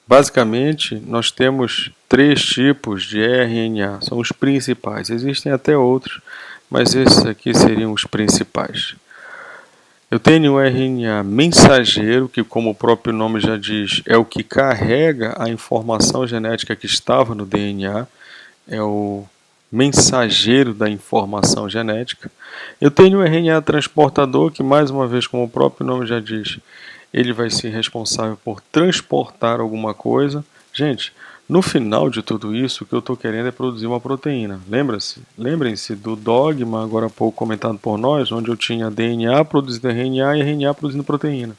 Basicamente, nós temos 3 tipos de RNA, são os principais. Existem até outros, mas esses aqui seriam os principais. Eu tenho o RNA mensageiro, que como o próprio nome já diz, é o que carrega a informação genética que estava no DNA, é o mensageiro da informação genética. Eu tenho o RNA transportador, que mais uma vez, como o próprio nome já diz, ele vai ser responsável por transportar alguma coisa. Gente, no final de tudo isso, o que eu estou querendo é produzir uma proteína. Lembrem-se do dogma, agora há pouco comentado por nós, onde eu tinha DNA produzindo RNA e RNA produzindo proteína.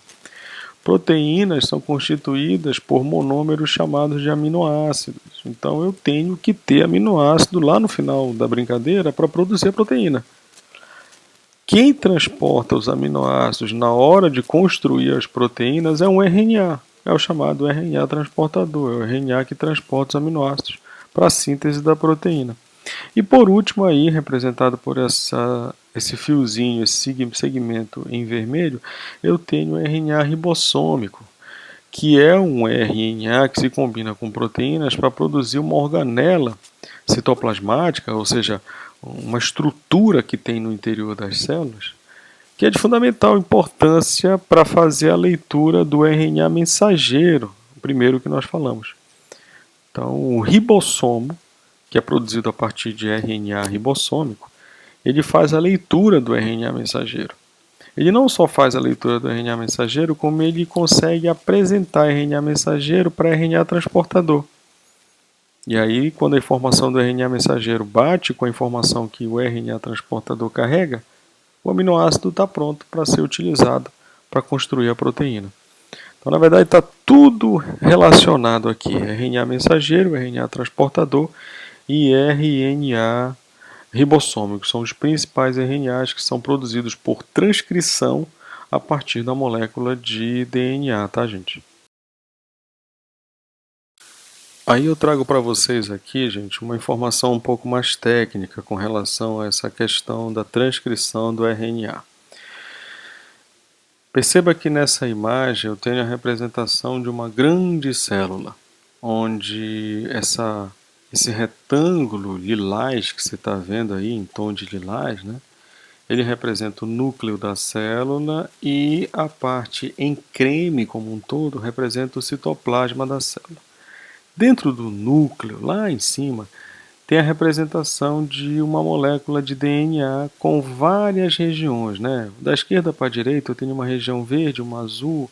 Proteínas são constituídas por monômeros chamados de aminoácidos. Então eu tenho que ter aminoácido lá no final da brincadeira para produzir a proteína. Quem transporta os aminoácidos na hora de construir as proteínas é um RNA. É o chamado RNA transportador, é o RNA que transporta os aminoácidos para a síntese da proteína. E por último aí, representado por esse fiozinho, esse segmento em vermelho, eu tenho o RNA ribossômico, que é um RNA que se combina com proteínas para produzir uma organela citoplasmática, ou seja, uma estrutura que tem no interior das células, que é de fundamental importância para fazer a leitura do RNA mensageiro, o primeiro que nós falamos. Então, o ribossomo, que é produzido a partir de RNA ribossômico, ele faz a leitura do RNA mensageiro. Ele não só faz a leitura do RNA mensageiro, como ele consegue apresentar RNA mensageiro para RNA transportador. E aí, quando a informação do RNA mensageiro bate com a informação que o RNA transportador carrega, o aminoácido está pronto para ser utilizado para construir a proteína. Então, na verdade, está tudo relacionado aqui. RNA mensageiro, RNA transportador e RNA ribossômico. São os principais RNAs que são produzidos por transcrição a partir da molécula de DNA, tá, gente? Aí eu trago para vocês aqui, gente, uma informação um pouco mais técnica com relação a essa questão da transcrição do RNA. Perceba que nessa imagem eu tenho a representação de uma grande célula, onde esse retângulo lilás que você está vendo aí, em tom de lilás, né? Ele representa o núcleo da célula e a parte em creme como um todo representa o citoplasma da célula. Dentro do núcleo, lá em cima, tem a representação de uma molécula de DNA com várias regiões, né? Da esquerda para a direita eu tenho uma região verde, uma azul,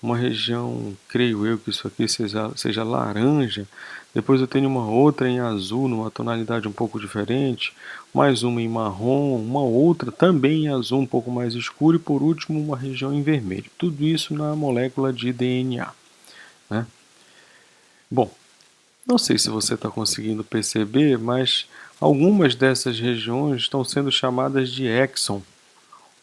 uma região, creio eu que isso aqui seja laranja, depois eu tenho uma outra em azul, numa tonalidade um pouco diferente, mais uma em marrom, uma outra também em azul, um pouco mais escuro, e por último uma região em vermelho. Tudo isso na molécula de DNA. Né? Bom, não sei se você está conseguindo perceber, mas algumas dessas regiões estão sendo chamadas de exon,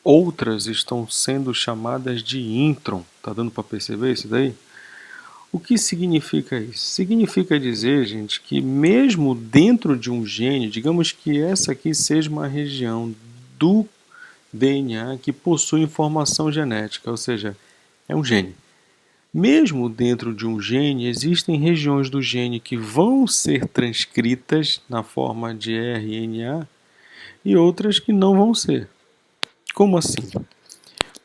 outras estão sendo chamadas de intron. Está dando para perceber isso daí? O que significa isso? Significa dizer, gente, que mesmo dentro de um gene, digamos que essa aqui seja uma região do DNA que possui informação genética, ou seja, é um gene. Mesmo dentro de um gene, existem regiões do gene que vão ser transcritas na forma de RNA e outras que não vão ser. como assim?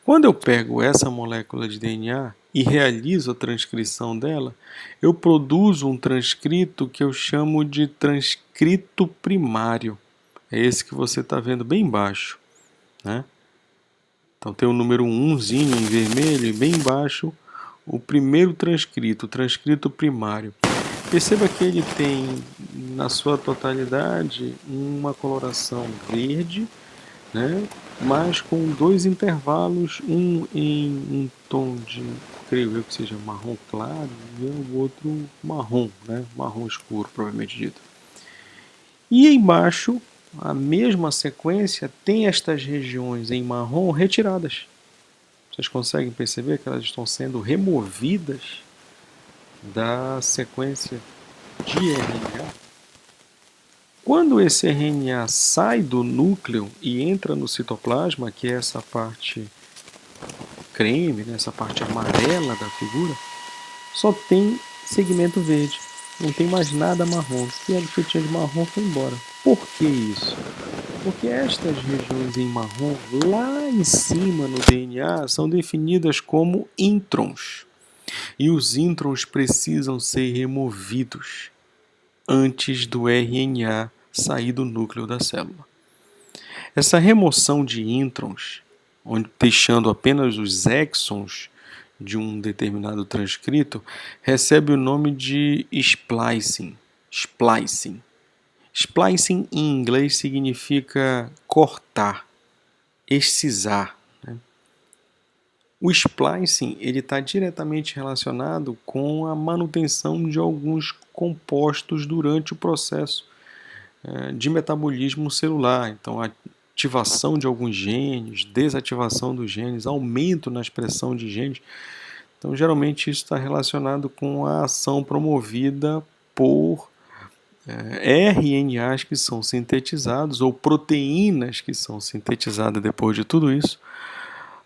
Quando eu pego essa molécula de DNA e realizo a transcrição dela, eu produzo um transcrito que eu chamo de transcrito primário. É esse que você está vendo bem embaixo, né? Então tem o número 1zinho em vermelho e bem embaixo o primeiro transcrito, o transcrito primário. Perceba que ele tem, na sua totalidade, uma coloração verde, né? Mas com dois intervalos, um em um tom de, creio eu que seja marrom claro, e o outro marrom, né? Marrom escuro, provavelmente dito. E embaixo, a mesma sequência tem estas regiões em marrom retiradas. Vocês conseguem perceber que elas estão sendo removidas da sequência de RNA? Quando esse RNA sai do núcleo e entra no citoplasma, que é essa parte creme, né, essa parte amarela da figura, só tem segmento verde, não tem mais nada marrom. Se o que tinha de marrom foi embora. Por que isso? Porque estas regiões em marrom, lá em cima no DNA, são definidas como introns. E os introns precisam ser removidos antes do RNA sair do núcleo da célula. Essa remoção de introns, deixando apenas os exons de um determinado transcrito, recebe o nome de splicing. Splicing em inglês significa cortar, excisar. O splicing está diretamente relacionado com a manutenção de alguns compostos durante o processo de metabolismo celular. Então, a ativação de alguns genes, desativação dos genes, aumento na expressão de genes. Então, geralmente, isso está relacionado com a ação promovida por RNAs que são sintetizados ou proteínas que são sintetizadas depois de tudo isso,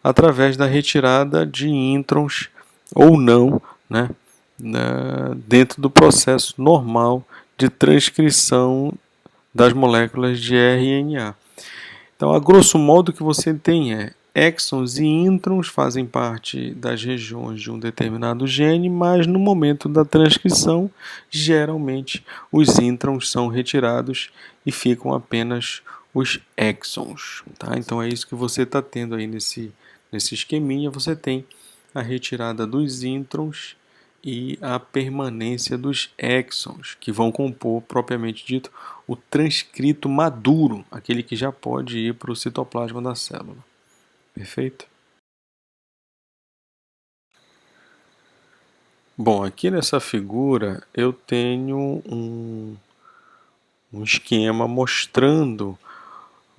através da retirada de introns ou não, né, dentro do processo normal de transcrição das moléculas de RNA. Então, a grosso modo, o que você tem exons e introns fazem parte das regiões de um determinado gene, mas no momento da transcrição, geralmente os introns são retirados e ficam apenas os exons. Tá? Então, é isso que você está tendo aí nesse esqueminha. Você tem a retirada dos introns e a permanência dos exons, que vão compor, propriamente dito, o transcrito maduro, aquele que já pode ir para o citoplasma da célula. Perfeito? Bom, aqui nessa figura eu tenho um esquema mostrando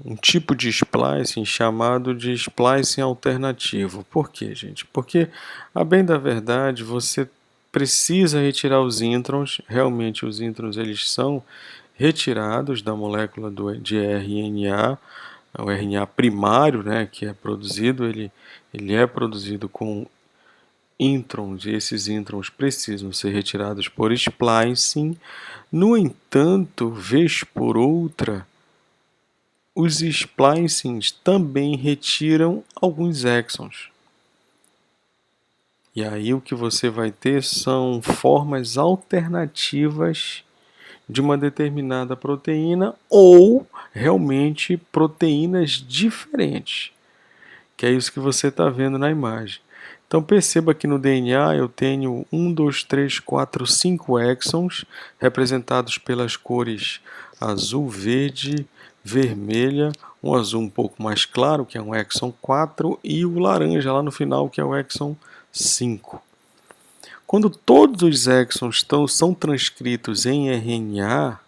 um tipo de splicing chamado de splicing alternativo. Por quê, gente? Porque, a bem da verdade, você precisa retirar os introns. Realmente os introns eles são retirados da molécula de RNA, o RNA primário, né, que é produzido, ele é produzido com introns, e esses introns precisam ser retirados por splicing. No entanto, vez por outra, os splicings também retiram alguns exons. E aí o que você vai ter são formas alternativas de uma determinada proteína ou realmente proteínas diferentes, que é isso que você está vendo na imagem. Então perceba que no DNA eu tenho 1, 2, 3, 4, 5 exons representados pelas cores azul, verde, vermelha, um azul um pouco mais claro, que é um exon 4, e o laranja lá no final, que é o exon 5. Quando todos os exons são transcritos em RNA,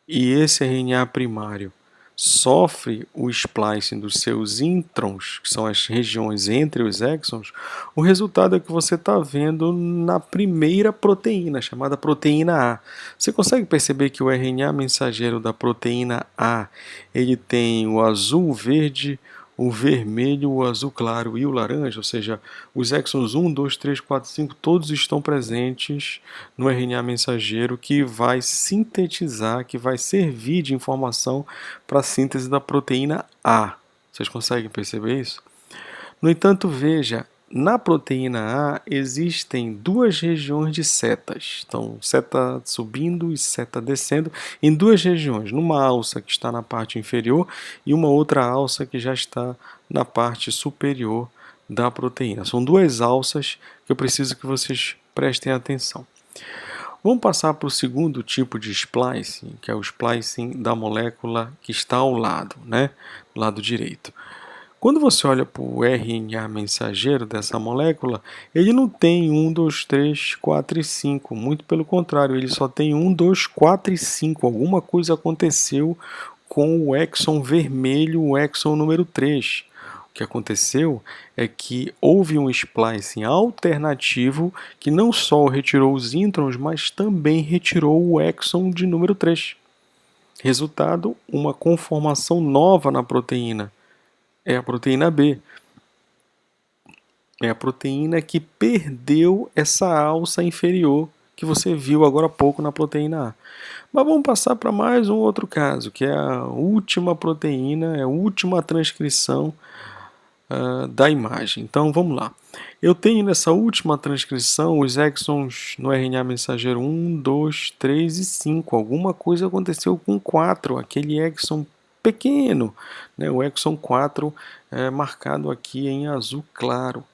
e esse RNA primário sofre o splicing dos seus introns, que são as regiões entre os exons, o resultado é que você está vendo na primeira proteína, chamada proteína A. Você consegue perceber que o RNA mensageiro da proteína A, ele tem o azul, o verde, o vermelho, o azul claro e o laranja, ou seja, os exons 1, 2, 3, 4, 5, todos estão presentes no RNA mensageiro que vai sintetizar, que vai servir de informação para a síntese da proteína A. Vocês conseguem perceber isso? No entanto, veja, na proteína A existem duas regiões de setas. Então, seta subindo e seta descendo em duas regiões. Numa alça que está na parte inferior e uma outra alça que já está na parte superior da proteína. São duas alças que eu preciso que vocês prestem atenção. Vamos passar para o segundo tipo de splicing, que é o splicing da molécula que está ao lado, né? Do lado direito. Quando você olha para o RNA mensageiro dessa molécula, ele não tem 1, 2, 3, 4 e 5. Muito pelo contrário, ele só tem 1, 2, 4 e 5. Alguma coisa aconteceu com o exon vermelho, o exon número 3. O que aconteceu é que houve um splicing alternativo que não só retirou os introns, mas também retirou o exon de número 3. Resultado, uma conformação nova na proteína. É a proteína B. É a proteína que perdeu essa alça inferior que você viu agora há pouco na proteína A. Mas vamos passar para mais um outro caso, que é a última proteína, é a última transcrição da imagem. Então vamos lá. Eu tenho nessa última transcrição os exons no RNA mensageiro 1, 2, 3 e 5. Alguma coisa aconteceu com 4, aquele exon pequeno, né? O exon 4 é marcado aqui em azul claro.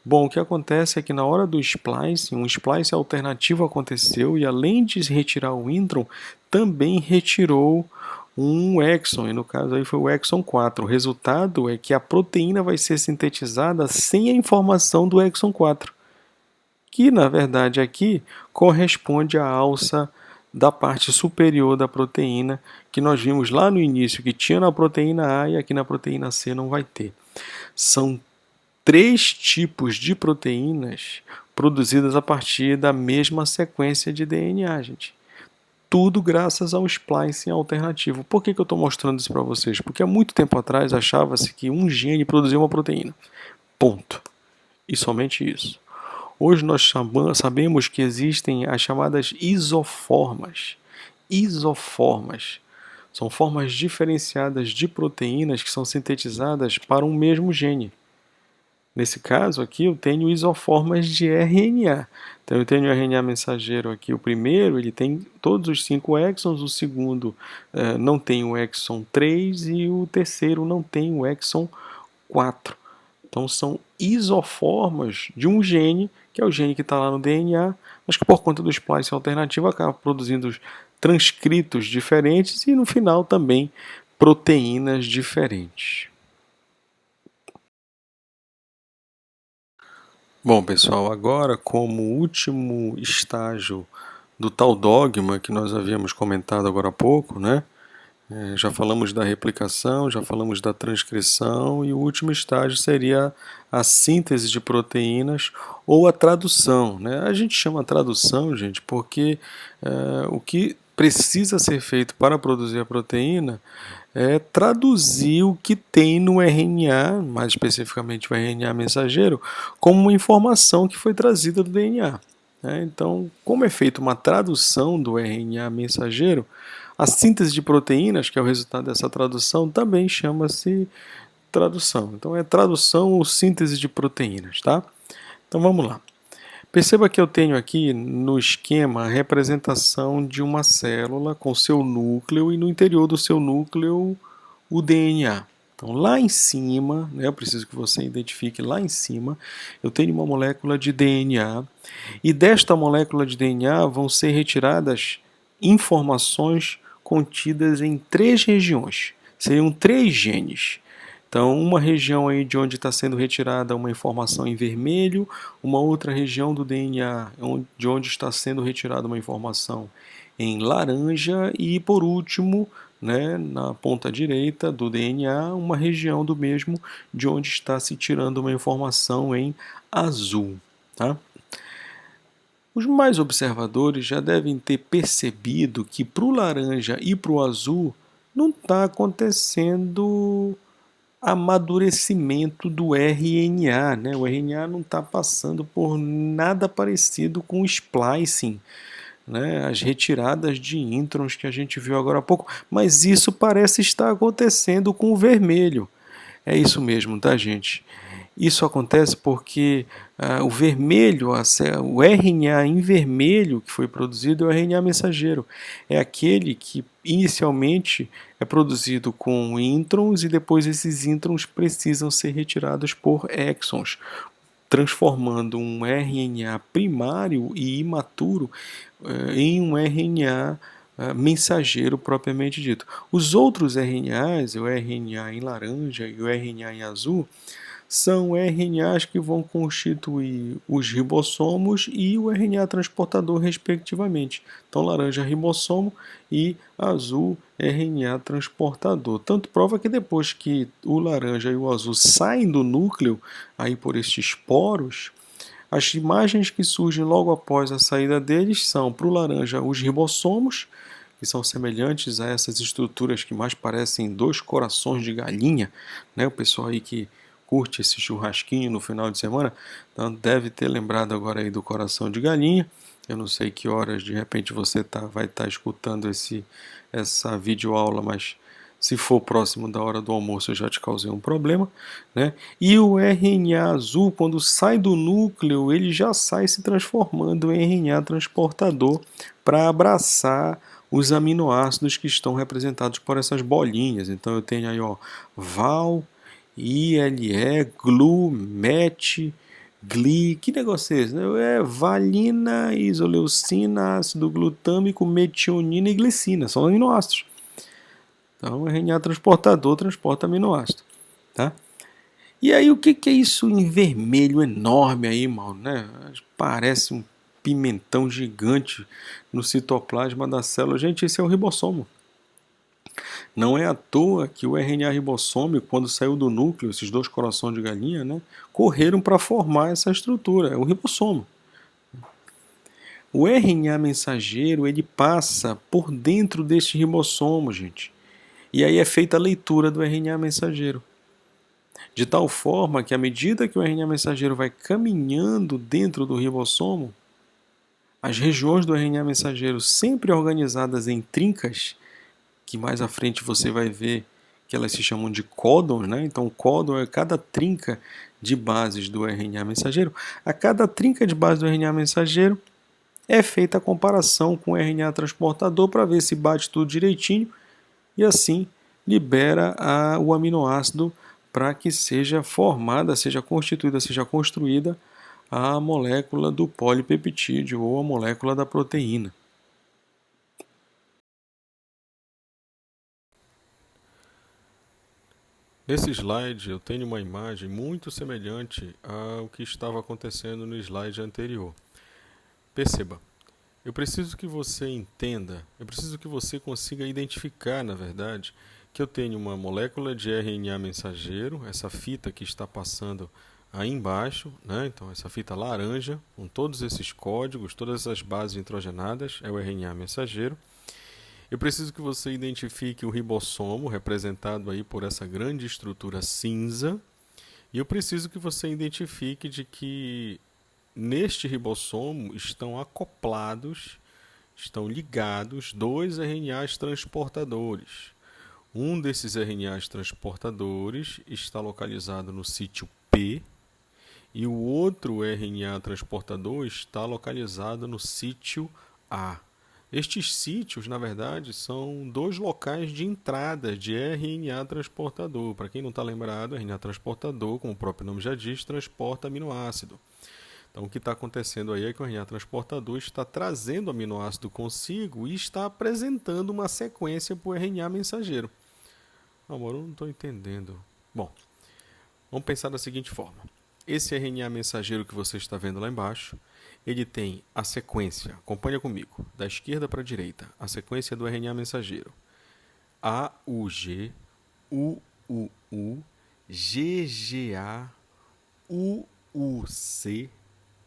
Bom, o que acontece é que na hora do splicing, um splicing alternativo aconteceu e além de retirar o intron, também retirou um exon, e no caso aí foi o exon 4. O resultado é que a proteína vai ser sintetizada sem a informação do exon 4, que na verdade aqui corresponde à alça da parte superior da proteína, que nós vimos lá no início que tinha na proteína A e aqui na proteína C não vai ter. São 3 tipos de proteínas produzidas a partir da mesma sequência de DNA, gente. Tudo graças ao splicing alternativo. Por que eu estou mostrando isso para vocês? Porque há muito tempo atrás achava-se que um gene produzia uma proteína. Ponto. E somente isso. Hoje nós sabemos que existem as chamadas isoformas. Isoformas são formas diferenciadas de proteínas que são sintetizadas para um mesmo gene. Nesse caso aqui eu tenho isoformas de RNA. Então eu tenho o RNA mensageiro aqui, o primeiro ele tem todos os 5 exons, o segundo não tem o exon 3 e o terceiro não tem o exon 4. Então são isoformas de um gene, que é o gene que está lá no DNA, mas que por conta do splicing alternativo acaba produzindo transcritos diferentes e no final também proteínas diferentes. Bom, pessoal, agora como último estágio do tal dogma que nós havíamos comentado agora há pouco, né? Já falamos da replicação, já falamos da transcrição e o último estágio seria a síntese de proteínas ou a tradução, né? A gente chama tradução, gente, porque o que precisa ser feito para produzir a proteína é traduzir o que tem no RNA, mais especificamente o RNA mensageiro, como uma informação que foi trazida do DNA. Né? Então, como é feita uma tradução do RNA mensageiro, a síntese de proteínas, que é o resultado dessa tradução, também chama-se tradução. Então, é tradução ou síntese de proteínas, tá? Então, vamos lá. Perceba que eu tenho aqui no esquema a representação de uma célula com seu núcleo e no interior do seu núcleo o DNA. Então lá em cima, né, eu preciso que você identifique lá em cima, eu tenho uma molécula de DNA e desta molécula de DNA vão ser retiradas informações contidas em 3 regiões. Seriam 3 genes. Então, uma região aí de onde está sendo retirada uma informação em vermelho, uma outra região do DNA de onde está sendo retirada uma informação em laranja e, por último, né, na ponta direita do DNA, uma região do mesmo de onde está se tirando uma informação em azul. Tá? Os mais observadores já devem ter percebido que para o laranja e para o azul não está acontecendo amadurecimento do RNA, né? O RNA não está passando por nada parecido com o splicing, né? As retiradas de introns que a gente viu agora há pouco, mas isso parece estar acontecendo com o vermelho. É isso mesmo, tá, gente? Isso acontece porque o vermelho, o RNA em vermelho que foi produzido é o RNA mensageiro. É aquele que inicialmente é produzido com introns e depois esses introns precisam ser retirados por exons, transformando um RNA primário e imaturo em um RNA mensageiro propriamente dito. Os outros RNAs, o RNA em laranja e o RNA em azul, são RNAs que vão constituir os ribossomos e o RNA transportador, respectivamente. Então, laranja ribossomo e azul RNA transportador. Tanto prova que depois que o laranja e o azul saem do núcleo, aí por estes poros, as imagens que surgem logo após a saída deles são, para o laranja, os ribossomos, que são semelhantes a essas estruturas que mais parecem dois corações de galinha, né? O pessoal aí que curte esse churrasquinho no final de semana, então deve ter lembrado agora aí do coração de galinha. Eu não sei que horas de repente você vai estar escutando essa videoaula, mas se for próximo da hora do almoço eu já te causei um problema, né? E o RNA azul, quando sai do núcleo, ele já sai se transformando em RNA transportador para abraçar os aminoácidos que estão representados por essas bolinhas. Então eu tenho aí, ó, Val, ILE, GLU, MET, GLI, que negócio é esse? É valina, isoleucina, ácido glutâmico, metionina e glicina, são aminoácidos. Então, o RNA transportador transporta aminoácido, tá? E aí, o que é isso em vermelho enorme aí, mano, né? Parece um pimentão gigante no citoplasma da célula. Gente, esse é o ribossomo. Não é à toa que o RNA ribossômico, quando saiu do núcleo, esses dois corações de galinha, né, correram para formar essa estrutura, é o ribossomo. O RNA mensageiro, ele passa por dentro deste ribossomo, gente. E aí é feita a leitura do RNA mensageiro. De tal forma que, à medida que o RNA mensageiro vai caminhando dentro do ribossomo, as regiões do RNA mensageiro, sempre organizadas em trincas, que mais à frente você vai ver que elas se chamam de códons, né? Então, o códon é cada trinca de bases do RNA mensageiro. A cada trinca de base do RNA mensageiro é feita a comparação com o RNA transportador para ver se bate tudo direitinho e assim libera o aminoácido para que seja formada, seja constituída, seja construída a molécula do polipeptídeo ou a molécula da proteína. Nesse slide eu tenho uma imagem muito semelhante ao que estava acontecendo no slide anterior. Perceba, eu preciso que você entenda, eu preciso que você consiga identificar, na verdade, que eu tenho uma molécula de RNA mensageiro, essa fita que está passando aí embaixo, né? Então essa fita laranja, com todos esses códigos, todas essas bases nitrogenadas, é o RNA mensageiro. Eu preciso que você identifique o ribossomo, representado aí por essa grande estrutura cinza, e eu preciso que você identifique de que neste ribossomo estão acoplados, estão ligados dois RNAs transportadores. Um desses RNAs transportadores está localizado no sítio P e o outro RNA transportador está localizado no sítio A. Estes sítios, na verdade, são dois locais de entrada de RNA transportador. Para quem não está lembrado, RNA transportador, como o próprio nome já diz, transporta aminoácido. Então, o que está acontecendo aí é que o RNA transportador está trazendo aminoácido consigo e está apresentando uma sequência para o RNA mensageiro. Amor, eu não estou entendendo. Bom, vamos pensar da seguinte forma. Esse RNA mensageiro que você está vendo lá embaixo, ele tem a sequência, acompanha comigo, da esquerda para a direita, a sequência do RNA mensageiro. AUG, UUU, GGA, UUC,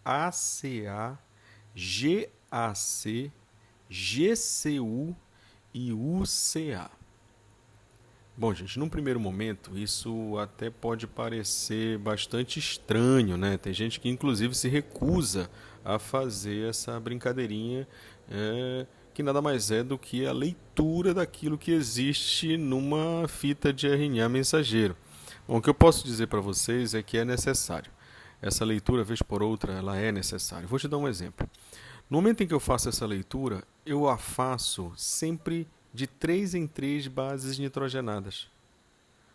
ACA, GAC, GCU e UCA. Bom, gente, num primeiro momento, isso até pode parecer bastante estranho, né? Tem gente que, inclusive, se recusa a fazer essa brincadeirinha, que nada mais é do que a leitura daquilo que existe numa fita de RNA mensageiro. Bom, o que eu posso dizer para vocês é que é necessário. Essa leitura, vez por outra, ela é necessária. Vou te dar um exemplo. No momento em que eu faço essa leitura, eu a faço sempre de 3 em 3 bases nitrogenadas.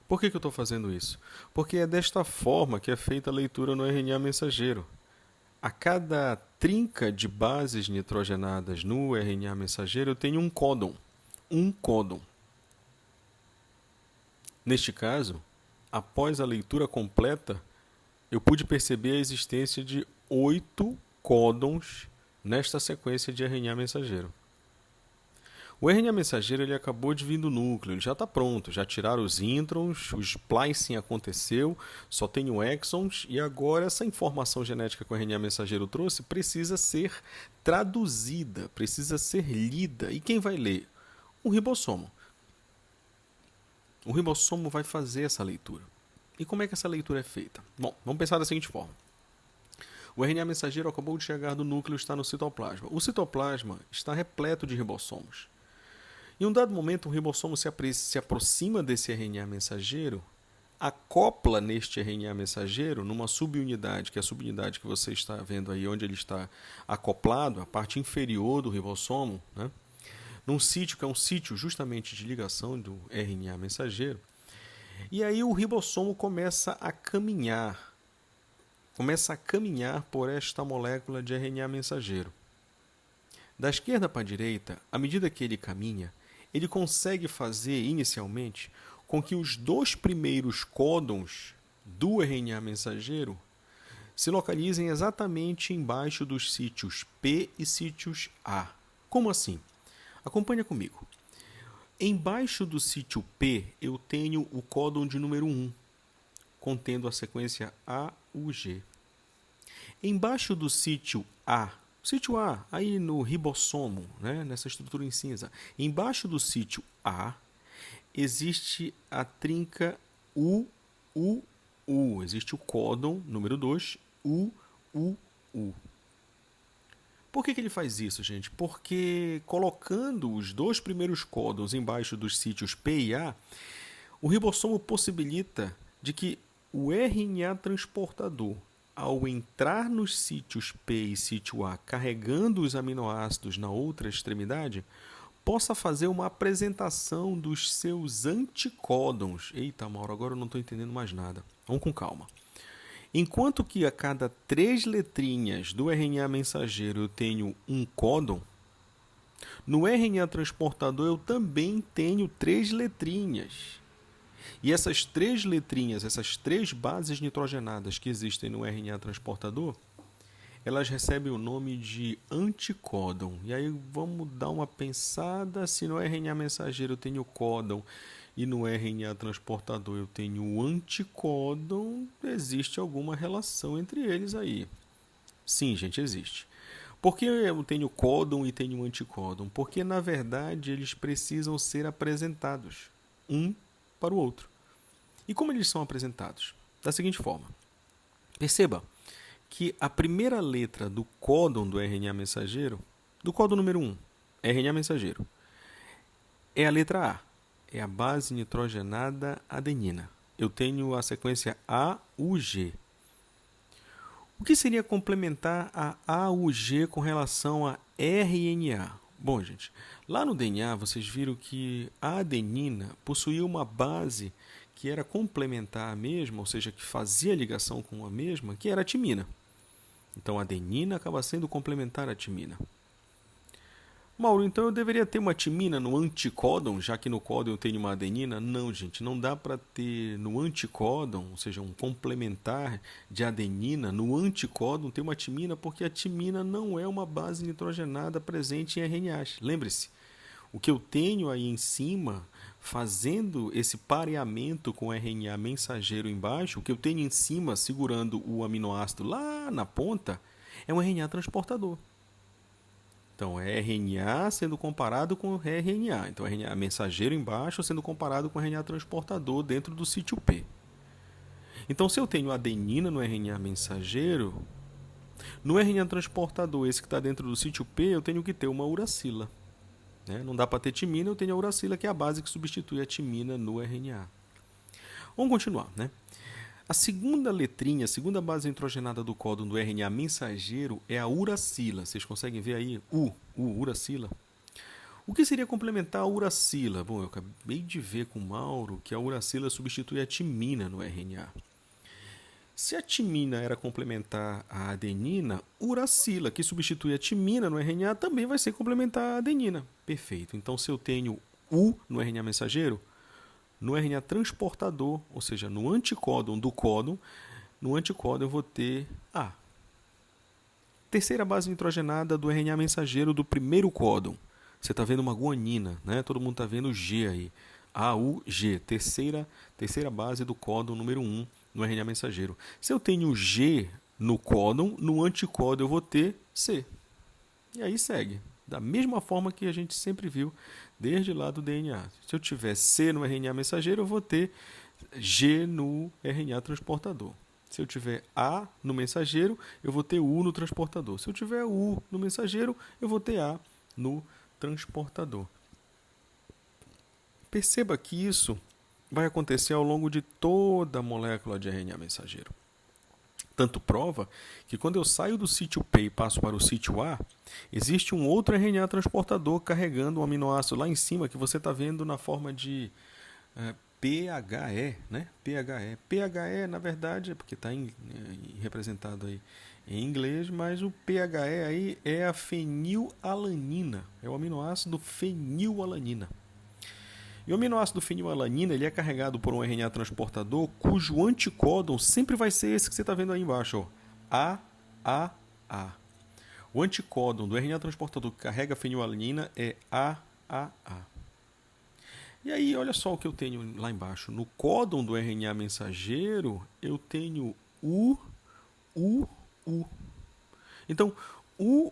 Por que eu estou fazendo isso? Porque é desta forma que é feita a leitura no RNA mensageiro. A cada trinca de bases nitrogenadas no RNA mensageiro, eu tenho um códon. Um códon. Neste caso, após a leitura completa, eu pude perceber a existência de 8 códons nesta sequência de RNA mensageiro. O RNA mensageiro ele acabou de vir do núcleo, ele já está pronto, já tiraram os introns, o splicing aconteceu, só tem o exons e agora essa informação genética que o RNA mensageiro trouxe precisa ser traduzida, precisa ser lida. E quem vai ler? O ribossomo. O ribossomo vai fazer essa leitura. E como é que essa leitura é feita? Bom, vamos pensar da seguinte forma. O RNA mensageiro acabou de chegar do núcleo e está no citoplasma. O citoplasma está repleto de ribossomos. Em um dado momento, o ribossomo se aproxima desse RNA mensageiro, acopla neste RNA mensageiro numa subunidade, que é a subunidade que você está vendo aí, onde ele está acoplado, a parte inferior do ribossomo, né? Num sítio que é um sítio justamente de ligação do RNA mensageiro. E aí o ribossomo começa a caminhar por esta molécula de RNA mensageiro. Da esquerda para a direita, à medida que ele caminha, ele consegue fazer inicialmente com que os 2 primeiros códons do RNA mensageiro se localizem exatamente embaixo dos sítios P e sítios A. Como assim? Acompanha comigo. Embaixo do sítio P, eu tenho o códon de número 1, contendo a sequência AUG. Embaixo do sítio A, aí no ribossomo, né, nessa estrutura em cinza, embaixo do sítio A, existe a trinca UUU. Existe o códon número 2, UUU. Por que ele faz isso, gente? Porque colocando os 2 primeiros códons embaixo dos sítios P e A, o ribossomo possibilita de que o RNA transportador, ao entrar nos sítios P e sítio A, carregando os aminoácidos na outra extremidade, possa fazer uma apresentação dos seus anticódons. Eita, Mauro, agora eu não estou entendendo mais nada. Vamos com calma. Enquanto que a cada 3 letrinhas do RNA mensageiro eu tenho um códon, no RNA transportador eu também tenho 3 letrinhas. E essas 3 letrinhas, essas 3 bases nitrogenadas que existem no RNA transportador, elas recebem o nome de anticódon. E aí vamos dar uma pensada, se no RNA mensageiro eu tenho códon e no RNA transportador eu tenho o anticódon, existe alguma relação entre eles aí. Sim, gente, existe. Por que eu tenho códon e tenho anticódon? Porque, na verdade, eles precisam ser apresentados, um para o outro. E como eles são apresentados? Da seguinte forma. Perceba que a primeira letra do códon do RNA mensageiro, do códon número 1, RNA mensageiro, é a letra A. É a base nitrogenada adenina. Eu tenho a sequência AUG. O que seria complementar a AUG com relação a RNA? Bom, gente, lá no DNA vocês viram que a adenina possuía uma base que era complementar à mesma, ou seja, que fazia ligação com a mesma, que era a timina. Então a adenina acaba sendo complementar à timina. Mauro, então eu deveria ter uma timina no anticódon, já que no códon eu tenho uma adenina? Não, gente, não dá para ter no anticódon, ou seja, um complementar de adenina, no anticódon ter uma timina, porque a timina não é uma base nitrogenada presente em RNAs. Lembre-se, o que eu tenho aí em cima, fazendo esse pareamento com o RNA mensageiro embaixo, o que eu tenho em cima segurando o aminoácido lá na ponta, é um RNA transportador. Então, é RNA sendo comparado com RNA. Então, RNA mensageiro embaixo sendo comparado com RNA transportador dentro do sítio P. Então, se eu tenho adenina no RNA mensageiro, no RNA transportador, esse que está dentro do sítio P, eu tenho que ter uma uracila. Né? Não dá para ter timina, eu tenho a uracila, que é a base que substitui a timina no RNA. Vamos continuar. Né? A segunda letrinha, a segunda base nitrogenada do códon do RNA mensageiro é a uracila. Vocês conseguem ver aí? Uracila. O que seria complementar a uracila? Bom, eu acabei de ver com o Mauro que a uracila substitui a timina no RNA. Se a timina era complementar à adenina, uracila, que substitui a timina no RNA, também vai ser complementar à adenina. Perfeito. Então, se eu tenho U no RNA mensageiro, no RNA transportador, ou seja, no anticódon do códon, no anticódon eu vou ter A. Terceira base nitrogenada do RNA mensageiro do primeiro códon. Você está vendo uma guanina, né? Todo mundo está vendo G aí. AUG, terceira base do códon número 1 no RNA mensageiro. Se eu tenho G no códon, no anticódon eu vou ter C. E aí segue. Da mesma forma que a gente sempre viu desde lá do DNA. Se eu tiver C no RNA mensageiro, eu vou ter G no RNA transportador. Se eu tiver A no mensageiro, eu vou ter U no transportador. Se eu tiver U no mensageiro, eu vou ter A no transportador. Perceba que isso vai acontecer ao longo de toda a molécula de RNA mensageiro. Tanto prova que quando eu saio do sítio P e passo para o sítio A, existe um outro RNA transportador carregando um aminoácido lá em cima que você está vendo na forma de PHE, né? PHE, na verdade, é porque está representado aí em inglês, mas o PHE aí é a fenilalanina, é o aminoácido fenilalanina. E o aminoácido fenilalanina ele é carregado por um RNA transportador cujo anticódon sempre vai ser esse que você está vendo aí embaixo, ó. AAA. O anticódon do RNA transportador que carrega a fenilalanina é AAA. E aí, olha só o que eu tenho lá embaixo. No códon do RNA mensageiro, eu tenho U. Então, U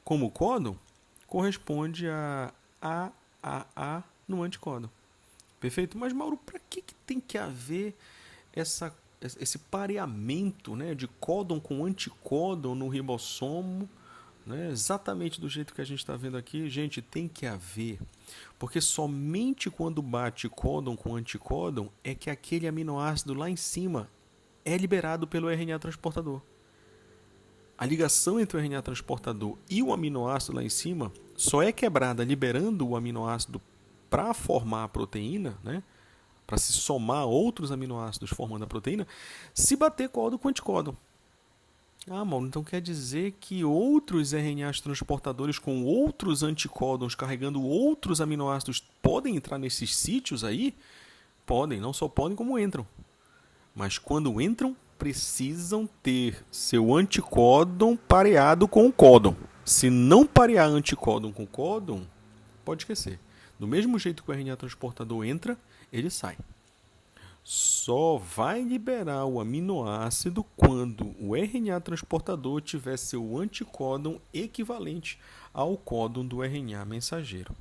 como códon corresponde a AAA no anticódon. Perfeito? Mas, Mauro, para que tem que haver esse pareamento, né, de códon com anticódon no ribossomo? Né, exatamente do jeito que a gente está vendo aqui, gente, tem que haver. Porque somente quando bate códon com anticódon é que aquele aminoácido lá em cima é liberado pelo RNA transportador. A ligação entre o RNA transportador e o aminoácido lá em cima só é quebrada liberando o aminoácido para formar a proteína, né? Para se somar outros aminoácidos formando a proteína, se bater códon com anticódon. Mano, então quer dizer que outros RNAs transportadores com outros anticódons carregando outros aminoácidos podem entrar nesses sítios aí? Podem, não só podem como entram. Mas quando entram, precisam ter seu anticódon pareado com o códon. Se não parear anticódon com códon, pode esquecer. Do mesmo jeito que o RNA transportador entra, ele sai. Só vai liberar o aminoácido quando o RNA transportador tiver seu anticódon equivalente ao códon do RNA mensageiro.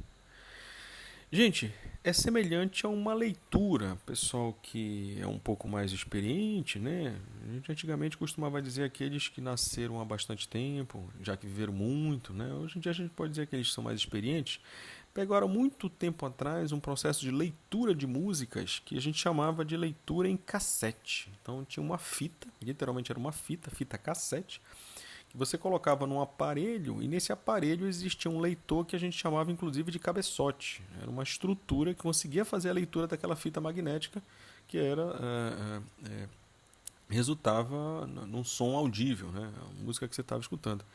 Gente, é semelhante a uma leitura. Pessoal que é um pouco mais experiente, né? A gente antigamente costumava dizer aqueles que nasceram há bastante tempo, já que viveram muito, né? Hoje em dia a gente pode dizer que eles são mais experientes. Pegaram muito tempo atrás um processo de leitura de músicas que a gente chamava de leitura em cassete. Então tinha uma fita, literalmente era uma fita cassete, que você colocava num aparelho e nesse aparelho existia um leitor que a gente chamava inclusive de cabeçote. Era uma estrutura que conseguia fazer a leitura daquela fita magnética que resultava num som audível, né? A música que você estava escutando.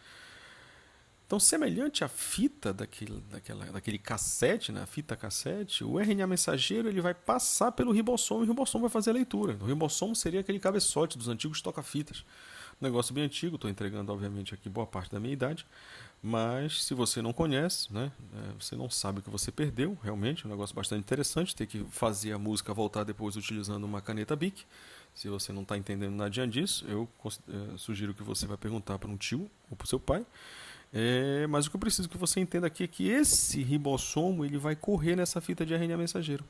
Então, semelhante à fita daquele cassete, né, a fita cassete, o RNA mensageiro ele vai passar pelo ribossomo e o ribossomo vai fazer a leitura. O ribossomo seria aquele cabeçote dos antigos toca-fitas. Um negócio bem antigo, estou entregando, obviamente, aqui boa parte da minha idade, mas se você não conhece, né, você não sabe o que você perdeu, realmente, é um negócio bastante interessante, ter que fazer a música voltar depois utilizando uma caneta Bic. Se você não está entendendo nada disso, eu sugiro que você vá perguntar para um tio ou para o seu pai. Mas o que eu preciso que você entenda aqui é que esse ribossomo ele vai correr nessa fita de RNA mensageiro.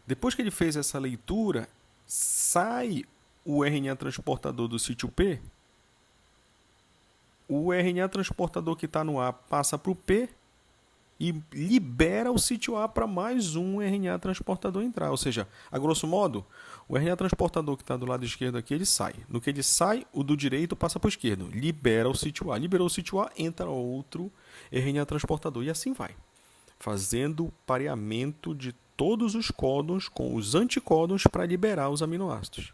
Depois que ele fez essa leitura, sai o RNA transportador do sítio P, o RNA transportador que está no A passa para o P, e libera o sítio A para mais um RNA transportador entrar. Ou seja, a grosso modo, o RNA transportador que está do lado esquerdo aqui, ele sai. No que ele sai, o do direito passa para o esquerdo. Libera o sítio A. Liberou o sítio A, entra outro RNA transportador. E assim vai, fazendo o pareamento de todos os códons com os anticódons para liberar os aminoácidos.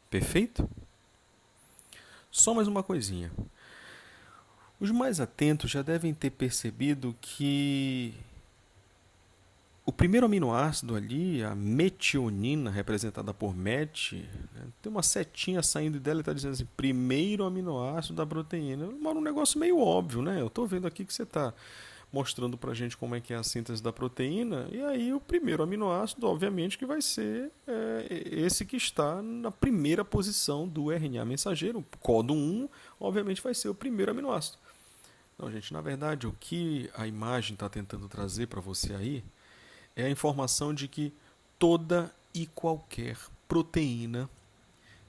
Perfeito? Só mais uma coisinha. Os mais atentos já devem ter percebido que o primeiro aminoácido ali, a metionina, representada por met, né, tem uma setinha saindo dela e está dizendo assim, primeiro aminoácido da proteína. Um negócio meio óbvio, né? Eu estou vendo aqui que você está mostrando para a gente como é que é a síntese da proteína, e aí o primeiro aminoácido, obviamente, que vai ser esse que está na primeira posição do RNA mensageiro, códon 1, obviamente vai ser o primeiro aminoácido. Não, gente, na verdade, o que a imagem está tentando trazer para você aí é a informação de que toda e qualquer proteína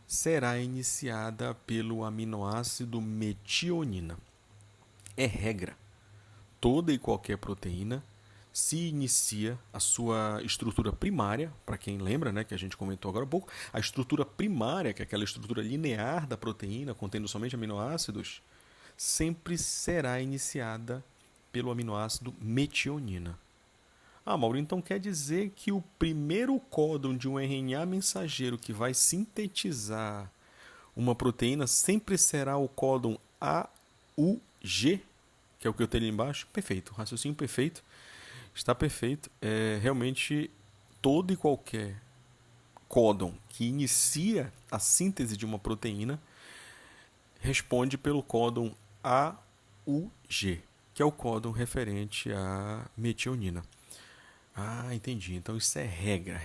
será iniciada pelo aminoácido metionina. É regra. Toda e qualquer proteína se inicia a sua estrutura primária, para quem lembra, né, que a gente comentou agora há pouco, a estrutura primária, que é aquela estrutura linear da proteína, contendo somente aminoácidos, sempre será iniciada pelo aminoácido metionina. Ah, Mauro, então quer dizer que o primeiro códon de um RNA mensageiro que vai sintetizar uma proteína sempre será o códon AUG, que é o que eu tenho ali embaixo? Perfeito, raciocínio perfeito, está perfeito. Realmente, todo e qualquer códon que inicia a síntese de uma proteína responde pelo códon AUG, que é o códon referente à metionina. Ah, entendi. Então isso é regra,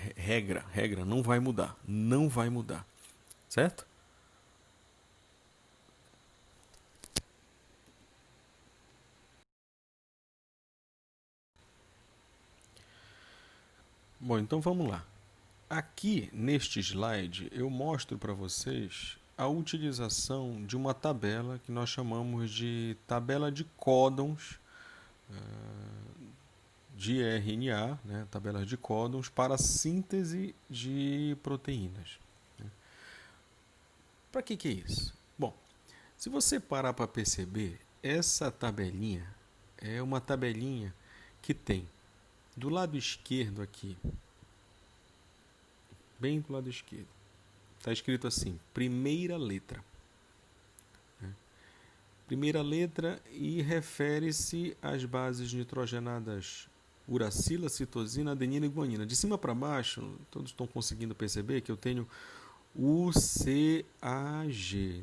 regra, não vai mudar, não vai mudar, certo? Bom, então vamos lá. Aqui neste slide eu mostro para vocês a utilização de uma tabela que nós chamamos de tabela de códons de RNA, né, tabelas de códons para síntese de proteínas. Para que é isso? Bom, se você parar para perceber, essa tabelinha é uma tabelinha que tem do lado esquerdo aqui, bem do lado esquerdo, está escrito assim, primeira letra. Primeira letra e refere-se às bases nitrogenadas uracila, citosina, adenina e guanina. De cima para baixo, todos estão conseguindo perceber que eu tenho UCAG.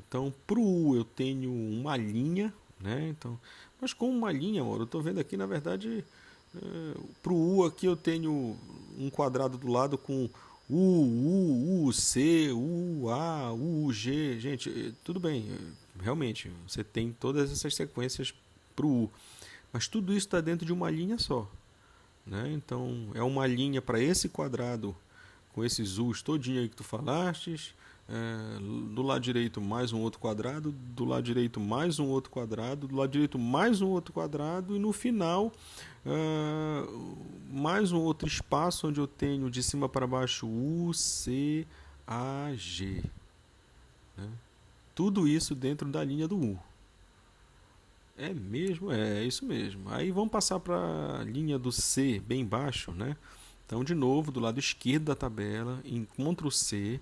Então, para o U eu tenho uma linha, né? Então, mas com uma linha, amor, eu estou vendo aqui, na verdade, para o U aqui eu tenho um quadrado do lado com U, C, U, A, U, G. Gente, tudo bem, realmente, você tem todas essas sequências para o U. Mas tudo isso está dentro de uma linha só. Né? Então, é uma linha para esse quadrado com esses U's todinho aí que tu falastes. Do lado direito mais um outro quadrado, do lado direito mais um outro quadrado, do lado direito mais um outro quadrado e no final mais um outro espaço onde eu tenho de cima para baixo U, C, A, G. Né? Tudo isso dentro da linha do U. É mesmo? É isso mesmo. Aí vamos passar para a linha do C, bem baixo, né? Então, de novo, do lado esquerdo da tabela, encontro o C.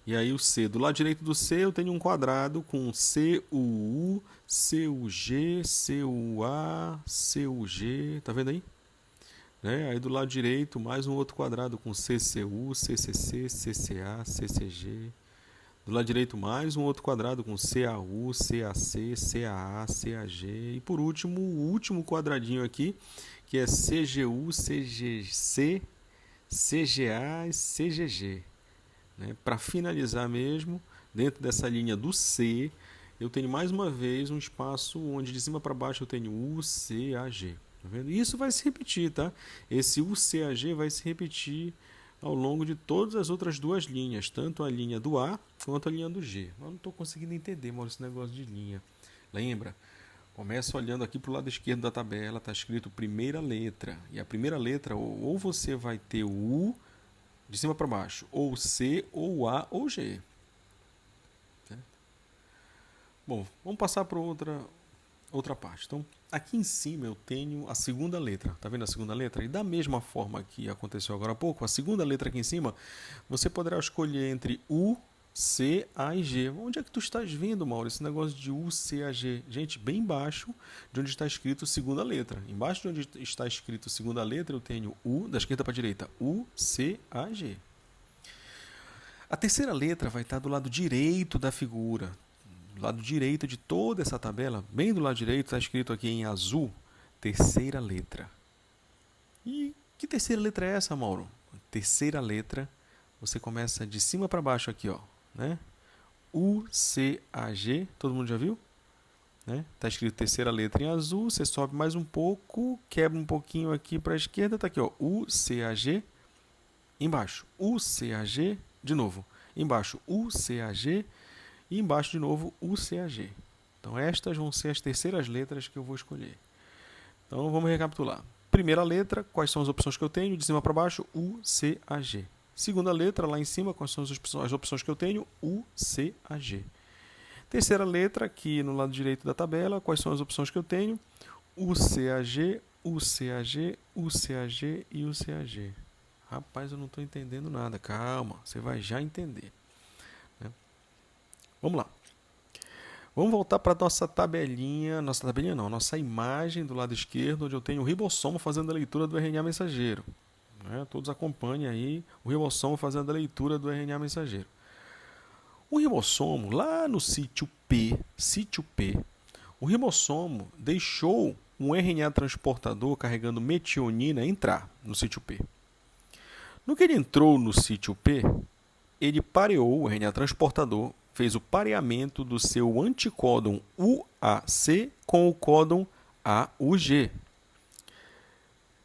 E aí o C, do lado direito do C eu tenho um quadrado com CUU, CUG, CUA, CUG, tá vendo aí? Né? Aí do lado direito mais um outro quadrado com CCU, CCC, CCA, CCG. Do lado direito mais um outro quadrado com CAU, CAC, CAA, CAG. E por último, o último quadradinho aqui, que é CGU, CGC, CGA e CGG. Né? Para finalizar mesmo, dentro dessa linha do C, eu tenho mais uma vez um espaço onde de cima para baixo eu tenho UCAG. Tá vendo? E isso vai se repetir, tá? Esse UCAG vai se repetir ao longo de todas as outras duas linhas, tanto a linha do A quanto a linha do G. Eu não estou conseguindo entender, Mauro, esse negócio de linha. Lembra? Começa olhando aqui para o lado esquerdo da tabela, está escrito primeira letra. E a primeira letra, ou você vai ter o U de cima para baixo, ou o C, ou o A, ou o G. Certo? Bom, vamos passar para outra parte. Então, aqui em cima eu tenho a segunda letra. Tá vendo a segunda letra? E da mesma forma que aconteceu agora há pouco, a segunda letra aqui em cima, você poderá escolher entre U, C, A e G. Onde é que tu estás vendo, Mauro, esse negócio de U, C, A, G? Gente, bem embaixo de onde está escrito segunda letra. Embaixo de onde está escrito segunda letra, eu tenho U, da esquerda para a direita, U, C, A, G. A terceira letra vai estar do lado direito da figura. Do lado direito de toda essa tabela, bem do lado direito, está escrito aqui em azul, terceira letra. E que terceira letra é essa, Mauro? Terceira letra, você começa de cima para baixo aqui, ó, né? U, C, A, G, todo mundo já viu? Né? Tá escrito terceira letra em azul, você sobe mais um pouco, quebra um pouquinho aqui para a esquerda, tá aqui, ó, U, C, A, G, embaixo, U, C, A, G, de novo, embaixo, U, C, A, G, e embaixo de novo U, C, A, G. Então estas vão ser as terceiras letras que eu vou escolher. Então vamos recapitular. Primeira letra, quais são as opções que eu tenho? De cima para baixo, U, C, A, G. Segunda letra, lá em cima, quais são as opções que eu tenho? U, C, A, G. Terceira letra, aqui no lado direito da tabela, quais são as opções que eu tenho? U, C, A, G, U, C, A, G, U, C, A, G e U, C, A, G. Rapaz, eu não estou entendendo nada. Calma, você vai já entender. Vamos lá. Vamos voltar para a nossa tabelinha não, nossa imagem do lado esquerdo, onde eu tenho o ribossomo fazendo a leitura do RNA mensageiro. Todos acompanhem aí o ribossomo fazendo a leitura do RNA mensageiro. O ribossomo, lá no sítio P, o ribossomo deixou um RNA transportador carregando metionina entrar no sítio P. No que ele entrou no sítio P, ele pareou o RNA transportador, fez o pareamento do seu anticódon UAC com o códon AUG.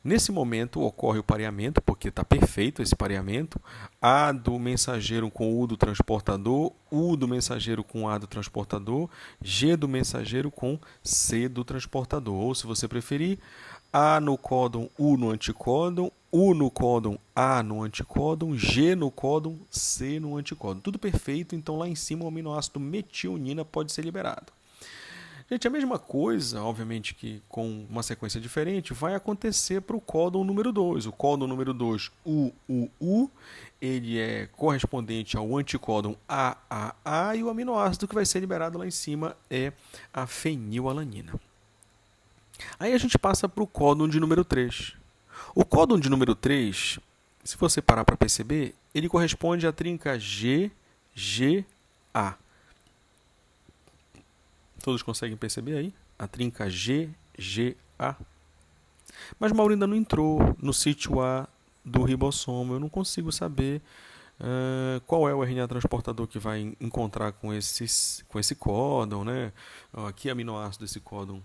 Nesse momento ocorre o pareamento, porque está perfeito esse pareamento, A do mensageiro com U do transportador, U do mensageiro com A do transportador, G do mensageiro com C do transportador. Ou, se você preferir, A no códon, U no anticódon, U no códon, A no anticódon, G no códon, C no anticódon. Tudo perfeito, então lá em cima o aminoácido metionina pode ser liberado. Gente, a mesma coisa, obviamente que com uma sequência diferente, vai acontecer para o códon número 2. O códon número 2, UUU, ele é correspondente ao anticódon AAA e o aminoácido que vai ser liberado lá em cima é a fenilalanina. Aí a gente passa para o códon de número 3. O códon de número 3, se você parar para perceber, ele corresponde à trinca GGA. Todos conseguem perceber aí? A trinca GGA. Mas Mauro ainda não entrou no sítio A do ribossomo. Eu não consigo saber qual é o RNA transportador que vai encontrar com esse códon, né? Que aminoácido esse códon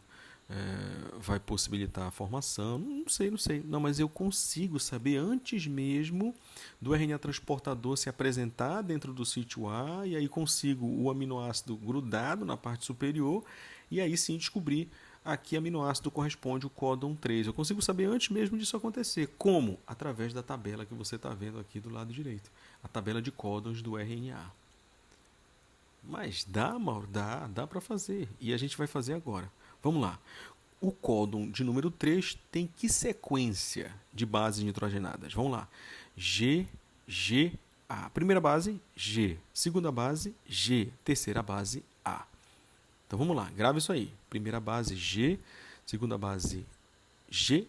vai possibilitar a formação. Não sei. Não, mas eu consigo saber antes mesmo do RNA transportador se apresentar dentro do sítio A, e aí consigo o aminoácido grudado na parte superior, e aí sim descobrir a que aminoácido corresponde o códon 3. Eu consigo saber antes mesmo disso acontecer. Como? Através da tabela que você está vendo aqui do lado direito. A tabela de códons do RNA. Mas dá, Mauro? Dá para fazer. E a gente vai fazer agora. Vamos lá. O códon de número 3 tem que sequência de bases nitrogenadas? Vamos lá. G, G, A. Primeira base, G. Segunda base, G. Terceira base, A. Então vamos lá, grava isso aí. Primeira base, G. Segunda base, G.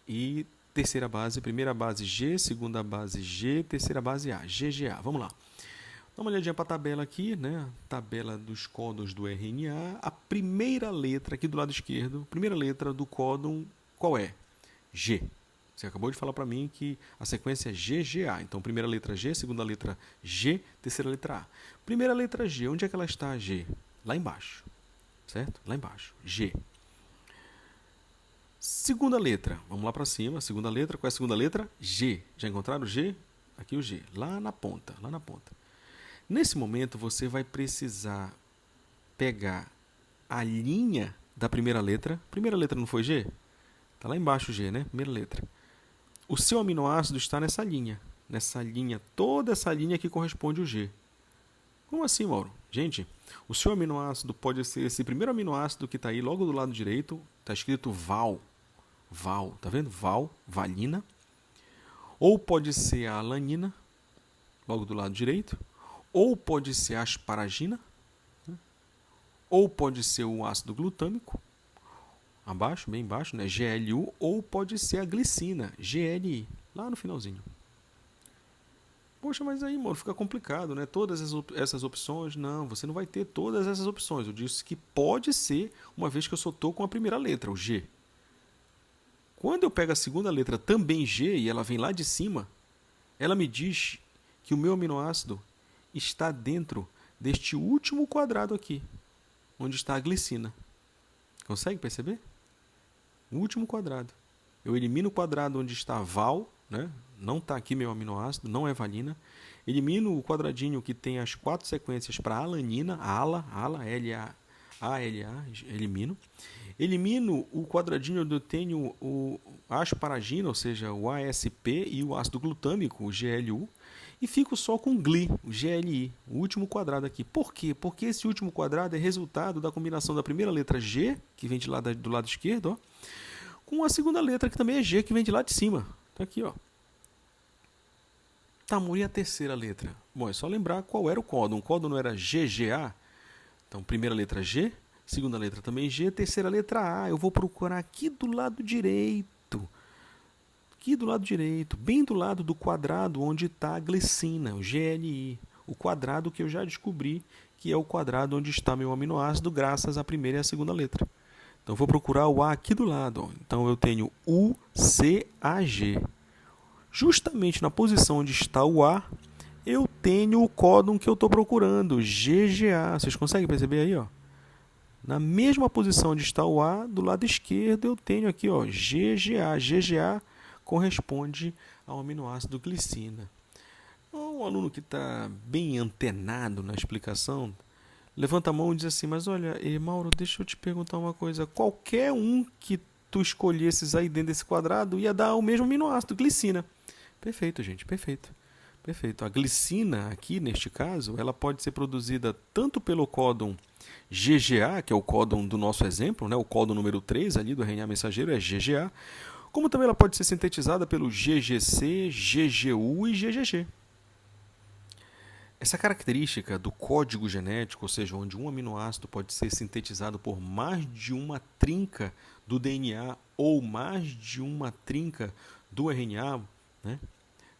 E terceira base, primeira base, G. Segunda base, G. Terceira base, A. GGA. Vamos lá. Dá uma olhadinha para a tabela aqui, né? Tabela dos códons do RNA. A primeira letra aqui do lado esquerdo, primeira letra do códon, qual é? G. Você acabou de falar para mim que a sequência é GGA. Então, primeira letra G, segunda letra G, terceira letra A. Primeira letra G, onde é que ela está, G? Lá embaixo, certo? Lá embaixo, G. Segunda letra, vamos lá para cima. Segunda letra, qual é a segunda letra? G. Já encontraram o G? Aqui o G, lá na ponta, lá na ponta. Nesse momento, você vai precisar pegar a linha da primeira letra. Primeira letra não foi G? Está lá embaixo G, né? Primeira letra. O seu aminoácido está nessa linha. Nessa linha, toda essa linha que corresponde ao G. Como assim, Mauro? Gente, o seu aminoácido pode ser esse primeiro aminoácido que está aí logo do lado direito. Está escrito Val. Val, tá vendo? Val, valina. Ou pode ser a alanina, logo do lado direito. Ou pode ser a asparagina. Ou pode ser o ácido glutâmico. Abaixo, bem embaixo, né? GLU. Ou pode ser a glicina, GLI. Lá no finalzinho. Poxa, mas aí, mano, fica complicado, né? Todas essas opções, não, você não vai ter todas essas opções. Eu disse que pode ser, uma vez que eu só estou com a primeira letra, o G. Quando eu pego a segunda letra, também G, e ela vem lá de cima, ela me diz que o meu aminoácido está dentro deste último quadrado aqui, onde está a glicina. Consegue perceber? O último quadrado. Eu elimino o quadrado onde está Val, né? Não está aqui meu aminoácido, não é valina. Elimino o quadradinho que tem as 4 sequências para alanina, ALA, LA, ALA, elimino. Elimino o quadradinho onde eu tenho a asparagina, ou seja, o ASP e o ácido glutâmico, o GLU, e fico só com GLI, o GLI, o último quadrado aqui. Por quê? Porque esse último quadrado é resultado da combinação da primeira letra G, que vem do lado esquerdo, ó, com a segunda letra, que também é G, que vem de lá de cima. Está aqui, ó. Tá, e a terceira letra? Bom, é só lembrar qual era o códon. O códon não era GGA? Então, primeira letra G, segunda letra também G, terceira letra A. Eu vou procurar aqui do lado direito. Aqui do lado direito, bem do lado do quadrado onde está a glicina, o GLI. O quadrado que eu já descobri que é o quadrado onde está meu aminoácido, graças à primeira e à segunda letra. Então, vou procurar o A aqui do lado. Então, eu tenho UCAG. Justamente na posição onde está o A, eu tenho o códon que eu estou procurando, GGA. Vocês conseguem perceber aí? Ó? Na mesma posição onde está o A, do lado esquerdo, eu tenho aqui ó, GGA. GGA corresponde ao aminoácido glicina. Um aluno que está bem antenado na explicação, levanta a mão e diz assim, mas olha, Mauro, deixa eu te perguntar uma coisa. Qualquer um que tu escolhesses aí dentro desse quadrado ia dar o mesmo aminoácido, glicina. Perfeito, gente, perfeito. Perfeito. A glicina, aqui neste caso, ela pode ser produzida tanto pelo códon GGA, que é o códon do nosso exemplo, né? O códon número 3 ali do RNA mensageiro é GGA, como também ela pode ser sintetizada pelo GGC, GGU e GGG. Essa característica do código genético, ou seja, onde um aminoácido pode ser sintetizado por mais de uma trinca do DNA ou mais de uma trinca do RNA, né?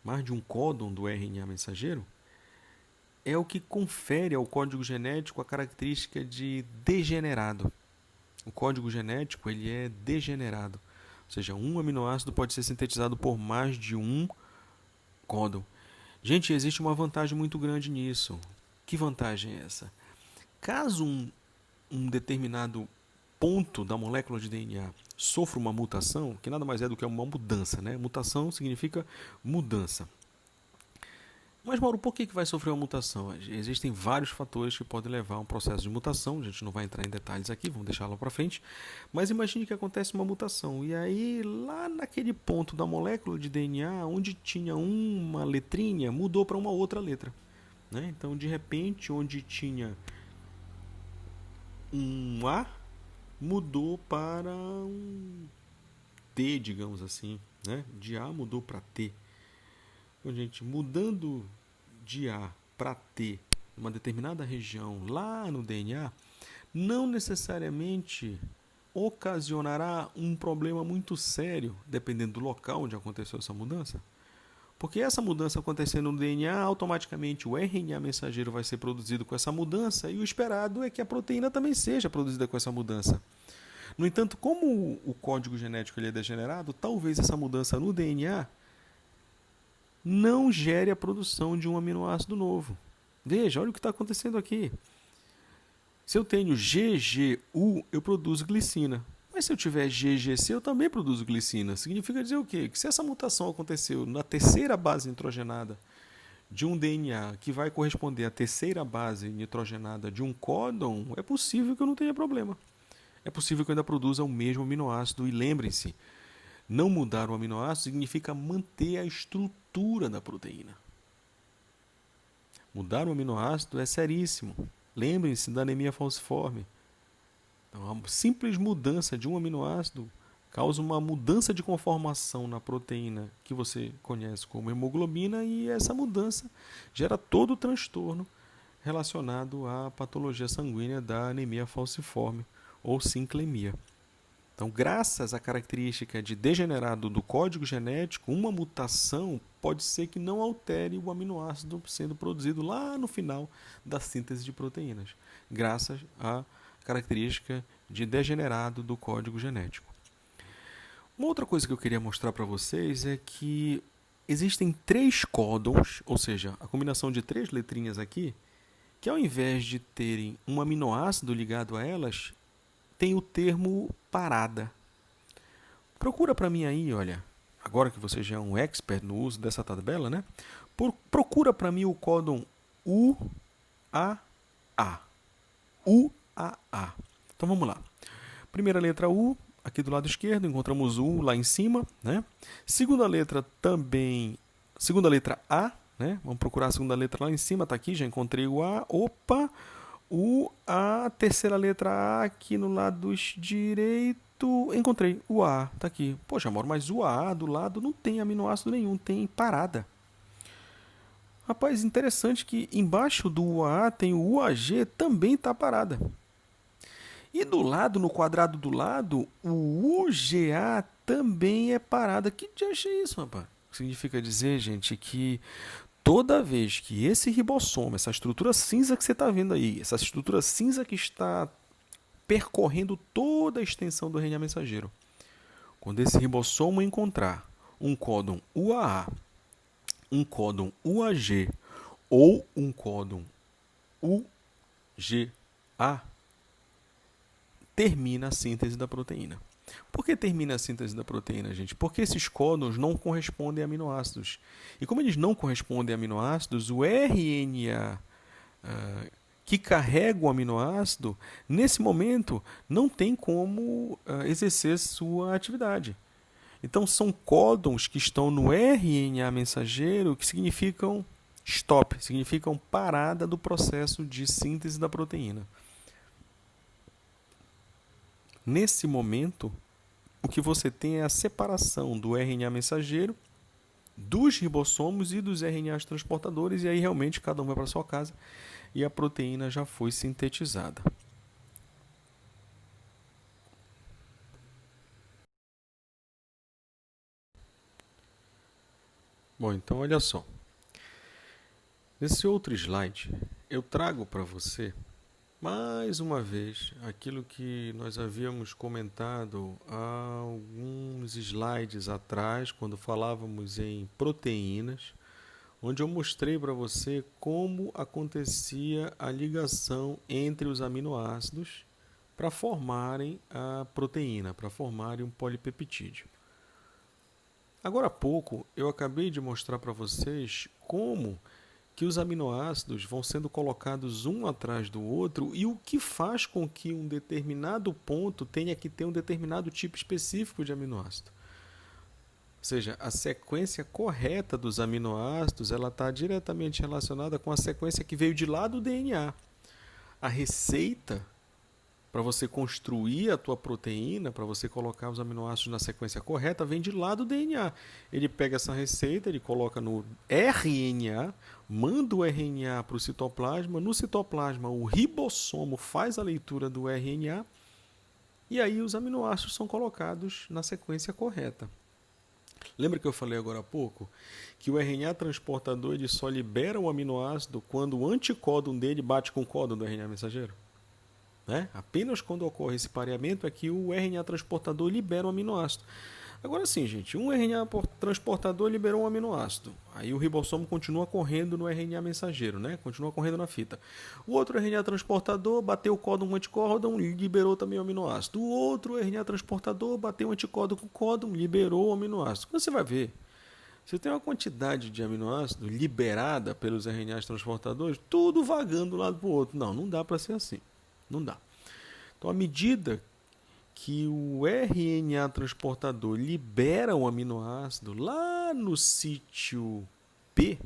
Mais de um códon do RNA mensageiro, é o que confere ao código genético a característica de degenerado. O código genético ele é degenerado, ou seja, um aminoácido pode ser sintetizado por mais de um códon. Gente, existe uma vantagem muito grande nisso. Que vantagem é essa? Caso um determinado ponto da molécula de DNA sofra uma mutação, que nada mais é do que uma mudança, né? Mutação significa mudança. Mas, Mauro, por que vai sofrer uma mutação? Existem vários fatores que podem levar a um processo de mutação, a gente não vai entrar em detalhes aqui, vamos deixar lá para frente, mas imagine que acontece uma mutação, e aí lá naquele ponto da molécula de DNA, onde tinha uma letrinha, mudou para uma outra letra. Né? Então, de repente, onde tinha um A, mudou para um T, digamos assim, né? De A mudou para T. Então, gente, mudando de A para T, uma determinada região lá no DNA, não necessariamente ocasionará um problema muito sério, dependendo do local onde aconteceu essa mudança. Porque essa mudança acontecendo no DNA, automaticamente o RNA mensageiro vai ser produzido com essa mudança e o esperado é que a proteína também seja produzida com essa mudança. No entanto, como o código genético ele é degenerado, talvez essa mudança no DNA não gere a produção de um aminoácido novo. Veja, olha o que está acontecendo aqui. Se eu tenho GGU, eu produzo glicina. Mas se eu tiver GGC, eu também produzo glicina. Significa dizer o quê? Que se essa mutação aconteceu na terceira base nitrogenada de um DNA que vai corresponder à terceira base nitrogenada de um códon, é possível que eu não tenha problema. é possível que eu ainda produza o mesmo aminoácido. E lembrem-se, não mudar o aminoácido significa manter a estrutura da proteína. Mudar o aminoácido é seríssimo. Lembrem-se da anemia falciforme. Então, a simples mudança de um aminoácido causa uma mudança de conformação na proteína que você conhece como hemoglobina, e essa mudança gera todo o transtorno relacionado à patologia sanguínea da anemia falciforme ou sinclemia. Então, graças à característica de degenerado do código genético, uma mutação pode ser que não altere o aminoácido sendo produzido lá no final da síntese de proteínas, graças à característica de degenerado do código genético. Uma outra coisa que eu queria mostrar para vocês é que existem 3 códons, ou seja, a combinação de 3 letrinhas aqui, que ao invés de terem um aminoácido ligado a elas, tem o termo parada. Procura para mim aí, olha, agora que você já é um expert no uso dessa tabela, né? Procura para mim o códon UAA. UAA. Então vamos lá. Primeira letra U, aqui do lado esquerdo, encontramos U lá em cima, né? Segunda letra também, segunda letra A, né? Vamos procurar a segunda letra lá em cima, está aqui, já encontrei o A. Opa! A terceira letra A aqui no lado direito, encontrei o A, está aqui. Poxa, amor, mas o A do lado não tem aminoácido nenhum, tem parada. Rapaz, interessante que embaixo do UAA tem o UAG, também está parada. E do lado, no quadrado do lado, o UGA também é parada. Que diacho é isso, rapaz? Significa dizer, gente, que toda vez que esse ribossomo, essa estrutura cinza que você está vendo aí, essa estrutura cinza que está percorrendo toda a extensão do RNA mensageiro, quando esse ribossomo encontrar um códon UAA, um códon UAG ou um códon UGA, termina a síntese da proteína. Por que termina a síntese da proteína, gente? Porque esses códons não correspondem a aminoácidos. E como eles não correspondem a aminoácidos, o RNA que carrega o aminoácido, nesse momento, não tem como exercer sua atividade. Então, são códons que estão no RNA mensageiro que significam stop, significam parada do processo de síntese da proteína. Nesse momento, o que você tem é a separação do RNA mensageiro, dos ribossomos e dos RNAs transportadores, e aí realmente cada um vai para sua casa e a proteína já foi sintetizada. Bom, então olha só. Nesse outro slide, eu trago para você mais uma vez aquilo que nós havíamos comentado há alguns slides atrás, quando falávamos em proteínas, onde eu mostrei para você como acontecia a ligação entre os aminoácidos para formarem a proteína, para formarem um polipeptídeo. Agora há pouco eu acabei de mostrar para vocês como que os aminoácidos vão sendo colocados um atrás do outro e o que faz com que um determinado ponto tenha que ter um determinado tipo específico de aminoácido. Ou seja, a sequência correta dos aminoácidos ela está diretamente relacionada com a sequência que veio de lá do DNA. A receita para você construir a tua proteína, para você colocar os aminoácidos na sequência correta, vem de lá do DNA. Ele pega essa receita, ele coloca no RNA, manda o RNA para o citoplasma, no citoplasma o ribossomo faz a leitura do RNA e aí os aminoácidos são colocados na sequência correta. Lembra que eu falei agora há pouco que o RNA transportador ele só libera o aminoácido quando o anticódon dele bate com o códon do RNA mensageiro? Né? Apenas quando ocorre esse pareamento é que o RNA transportador libera o aminoácido. Agora sim, gente, um RNA transportador liberou um aminoácido. Aí o ribossomo continua correndo no RNA mensageiro, né? Continua correndo na fita. O outro RNA transportador bateu o códon com o anticódon, liberou também o aminoácido. O outro RNA transportador bateu o anticódon com o códon, liberou o aminoácido. Quando você vai ver, você tem uma quantidade de aminoácido liberada pelos RNAs transportadores, tudo vagando de um lado para o outro. Não dá para ser assim. Não dá. Então, à medida que o RNA transportador libera um aminoácido lá no sítio P,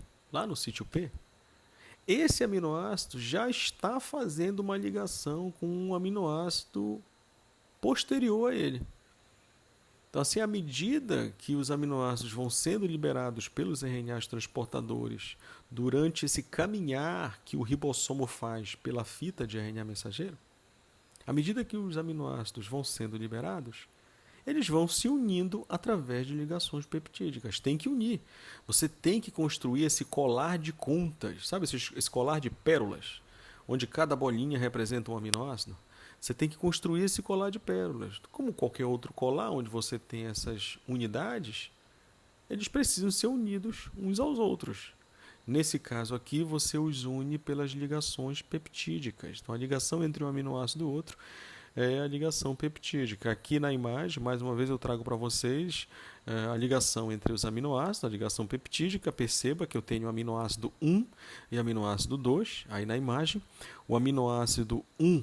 esse aminoácido já está fazendo uma ligação com um aminoácido posterior a ele. Então, assim, à medida que os aminoácidos vão sendo liberados pelos RNAs transportadores durante esse caminhar que o ribossomo faz pela fita de RNA mensageiro, à medida que os aminoácidos vão sendo liberados, eles vão se unindo através de ligações peptídicas. Tem que unir. Você tem que construir esse colar de contas, sabe esse colar de pérolas, onde cada bolinha representa um aminoácido? Você tem que construir esse colar de pérolas. Como qualquer outro colar, onde você tem essas unidades, eles precisam ser unidos uns aos outros. Nesse caso aqui, você os une pelas ligações peptídicas. Então, a ligação entre um aminoácido e o outro é a ligação peptídica. Aqui na imagem, mais uma vez eu trago para vocês a ligação entre os aminoácidos, a ligação peptídica. Perceba que eu tenho o aminoácido 1 e aminoácido 2. Aí na imagem, o aminoácido 1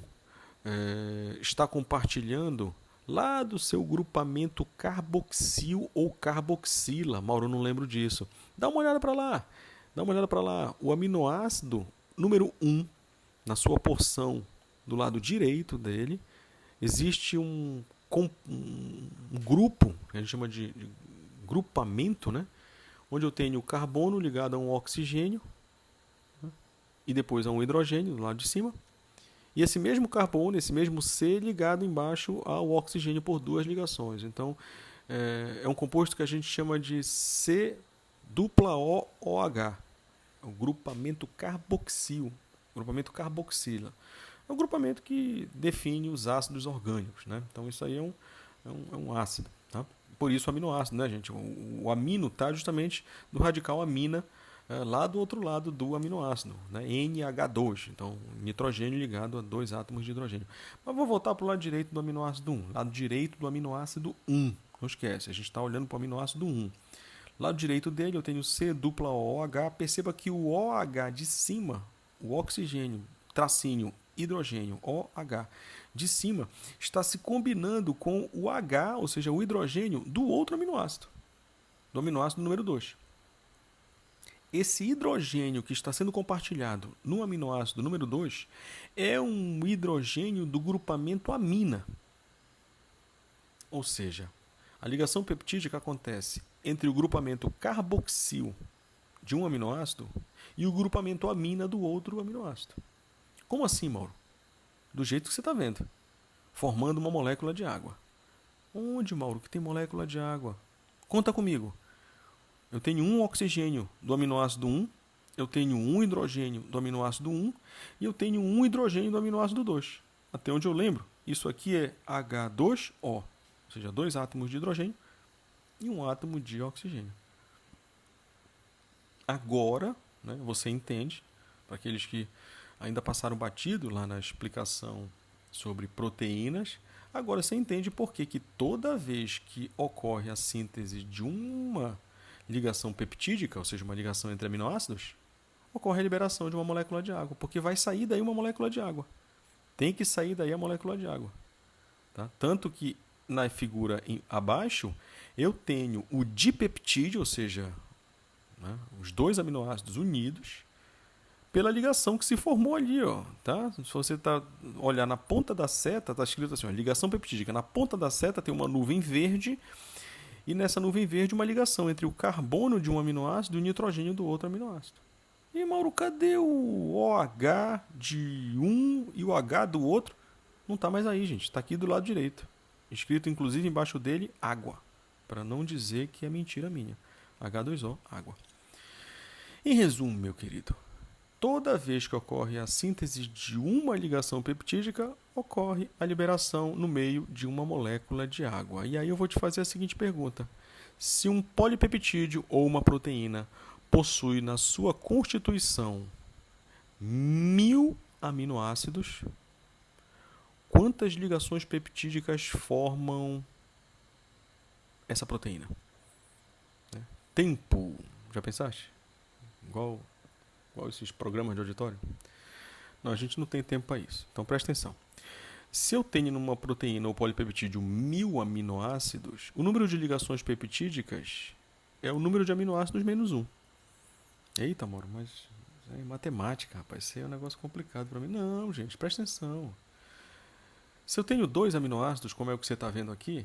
está compartilhando lá do seu grupamento carboxil ou carboxila. Mauro, não lembro disso. Dá uma olhada para lá. O aminoácido número 1, na sua porção do lado direito dele, existe um grupo, que a gente chama de grupamento, né? Onde eu tenho o carbono ligado a um oxigênio, né? E depois a um hidrogênio do lado de cima. E esse mesmo carbono, esse mesmo C ligado embaixo ao oxigênio por duas ligações. Então, é um composto que a gente chama de C-OOH, o grupamento carboxil, grupamento carboxila. É um grupamento que define os ácidos orgânicos, né? Então, isso aí é um ácido, tá? Por isso o aminoácido, né, gente? O amino está justamente no radical amina, lá do outro lado do aminoácido, né? NH2, então nitrogênio ligado a dois átomos de hidrogênio. Mas vou voltar para o lado direito do aminoácido 1. Lado direito do aminoácido 1. Não esquece, a gente está olhando para o aminoácido 1. Lado direito dele eu tenho C-OOH. Perceba que o OH de cima, o oxigênio, tracinho, hidrogênio, OH, de cima, está se combinando com o H, ou seja, o hidrogênio do outro aminoácido, do aminoácido número 2. Esse hidrogênio que está sendo compartilhado no aminoácido número 2 é um hidrogênio do grupamento amina. Ou seja, a ligação peptídica acontece entre o grupamento carboxil de um aminoácido e o grupamento amina do outro aminoácido. Como assim, Mauro? Do jeito que você está vendo, formando uma molécula de água. Onde, Mauro, que tem molécula de água? Conta comigo. Eu tenho um oxigênio do aminoácido 1, eu tenho um hidrogênio do aminoácido 1 e eu tenho um hidrogênio do aminoácido 2. Até onde eu lembro, isso aqui é H2O, ou seja, dois átomos de hidrogênio e um átomo de oxigênio. Agora, né, você entende, para aqueles que ainda passaram batido lá na explicação sobre proteínas, agora você entende por que toda vez que ocorre a síntese de uma ligação peptídica, ou seja, uma ligação entre aminoácidos, ocorre a liberação de uma molécula de água, porque vai sair daí uma molécula de água. Tem que sair daí a molécula de água. Tá? Tanto que na figura abaixo, eu tenho o dipeptídeo, ou seja, né, os dois aminoácidos unidos, pela ligação que se formou ali. Ó, tá? Se você olhar na ponta da seta, está escrito assim, ó, ligação peptídica. Na ponta da seta tem uma nuvem verde, e nessa nuvem verde uma ligação entre o carbono de um aminoácido e o nitrogênio do outro aminoácido. E, Mauro, cadê o OH de um e o H do outro? Não está mais aí, gente. Está aqui do lado direito. Escrito, inclusive, embaixo dele, água. Para não dizer que é mentira minha. H2O, água. Em resumo, meu querido, toda vez que ocorre a síntese de uma ligação peptídica, ocorre a liberação no meio de uma molécula de água. E aí eu vou te fazer a seguinte pergunta. Se um polipeptídeo ou uma proteína possui na sua constituição 1000 aminoácidos, quantas ligações peptídicas formam essa proteína? Tempo. Já pensaste? Igual esses programas de auditório? Não, a gente não tem tempo para isso. Então presta atenção. Se eu tenho numa proteína ou polipeptídeo 1000 aminoácidos, o número de ligações peptídicas é o número de aminoácidos menos um. Eita, Mauro, mas isso é matemática, rapaz. Isso aí é um negócio complicado para mim. Não, gente, presta atenção. Se eu tenho dois aminoácidos, como é o que você está vendo aqui,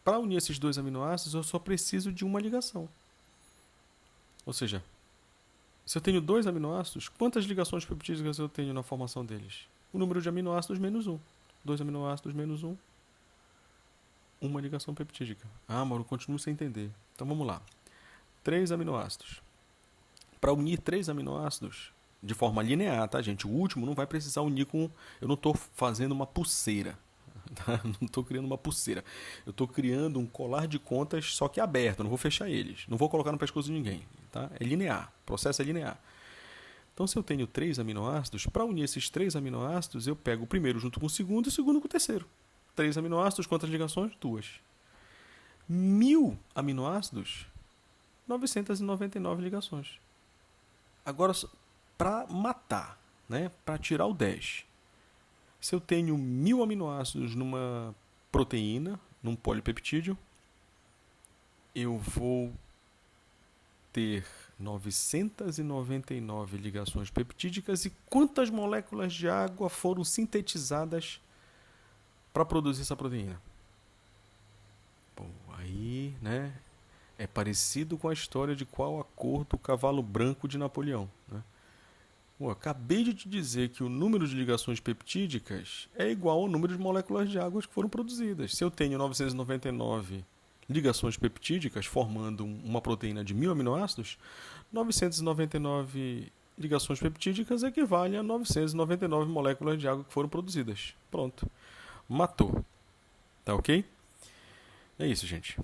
para unir esses dois aminoácidos eu só preciso de uma ligação. Ou seja, se eu tenho dois aminoácidos, quantas ligações peptídicas eu tenho na formação deles? O número de aminoácidos menos um. Dois aminoácidos menos um, uma ligação peptídica. Ah, Mauro, continuo sem entender. Então vamos lá. Três aminoácidos. Para unir três aminoácidos de forma linear, tá, gente? O último não vai precisar unir com. Eu não estou fazendo uma pulseira. Tá? Não estou criando uma pulseira. Eu estou criando um colar de contas, só que aberto. Não vou fechar eles. Não vou colocar no pescoço de ninguém. Tá? É linear. O processo é linear. Então, se eu tenho três aminoácidos, para unir esses três aminoácidos, eu pego o primeiro junto com o segundo e o segundo com o terceiro. Três aminoácidos, quantas ligações? Duas. 1000 aminoácidos, 999 ligações. Agora, para matar, né, para tirar o 10, se eu tenho 1000 aminoácidos numa proteína, num polipeptídeo, eu vou ter 999 ligações peptídicas. E quantas moléculas de água foram sintetizadas para produzir essa proteína? Bom, aí, né, é parecido com a história de qual a cor do cavalo branco de Napoleão, né? Pô, acabei de te dizer que o número de ligações peptídicas é igual ao número de moléculas de água que foram produzidas. Se eu tenho 999 ligações peptídicas formando uma proteína de 1000 aminoácidos, 999 ligações peptídicas equivale a 999 moléculas de água que foram produzidas. Pronto. Matou. Tá ok? É isso, gente.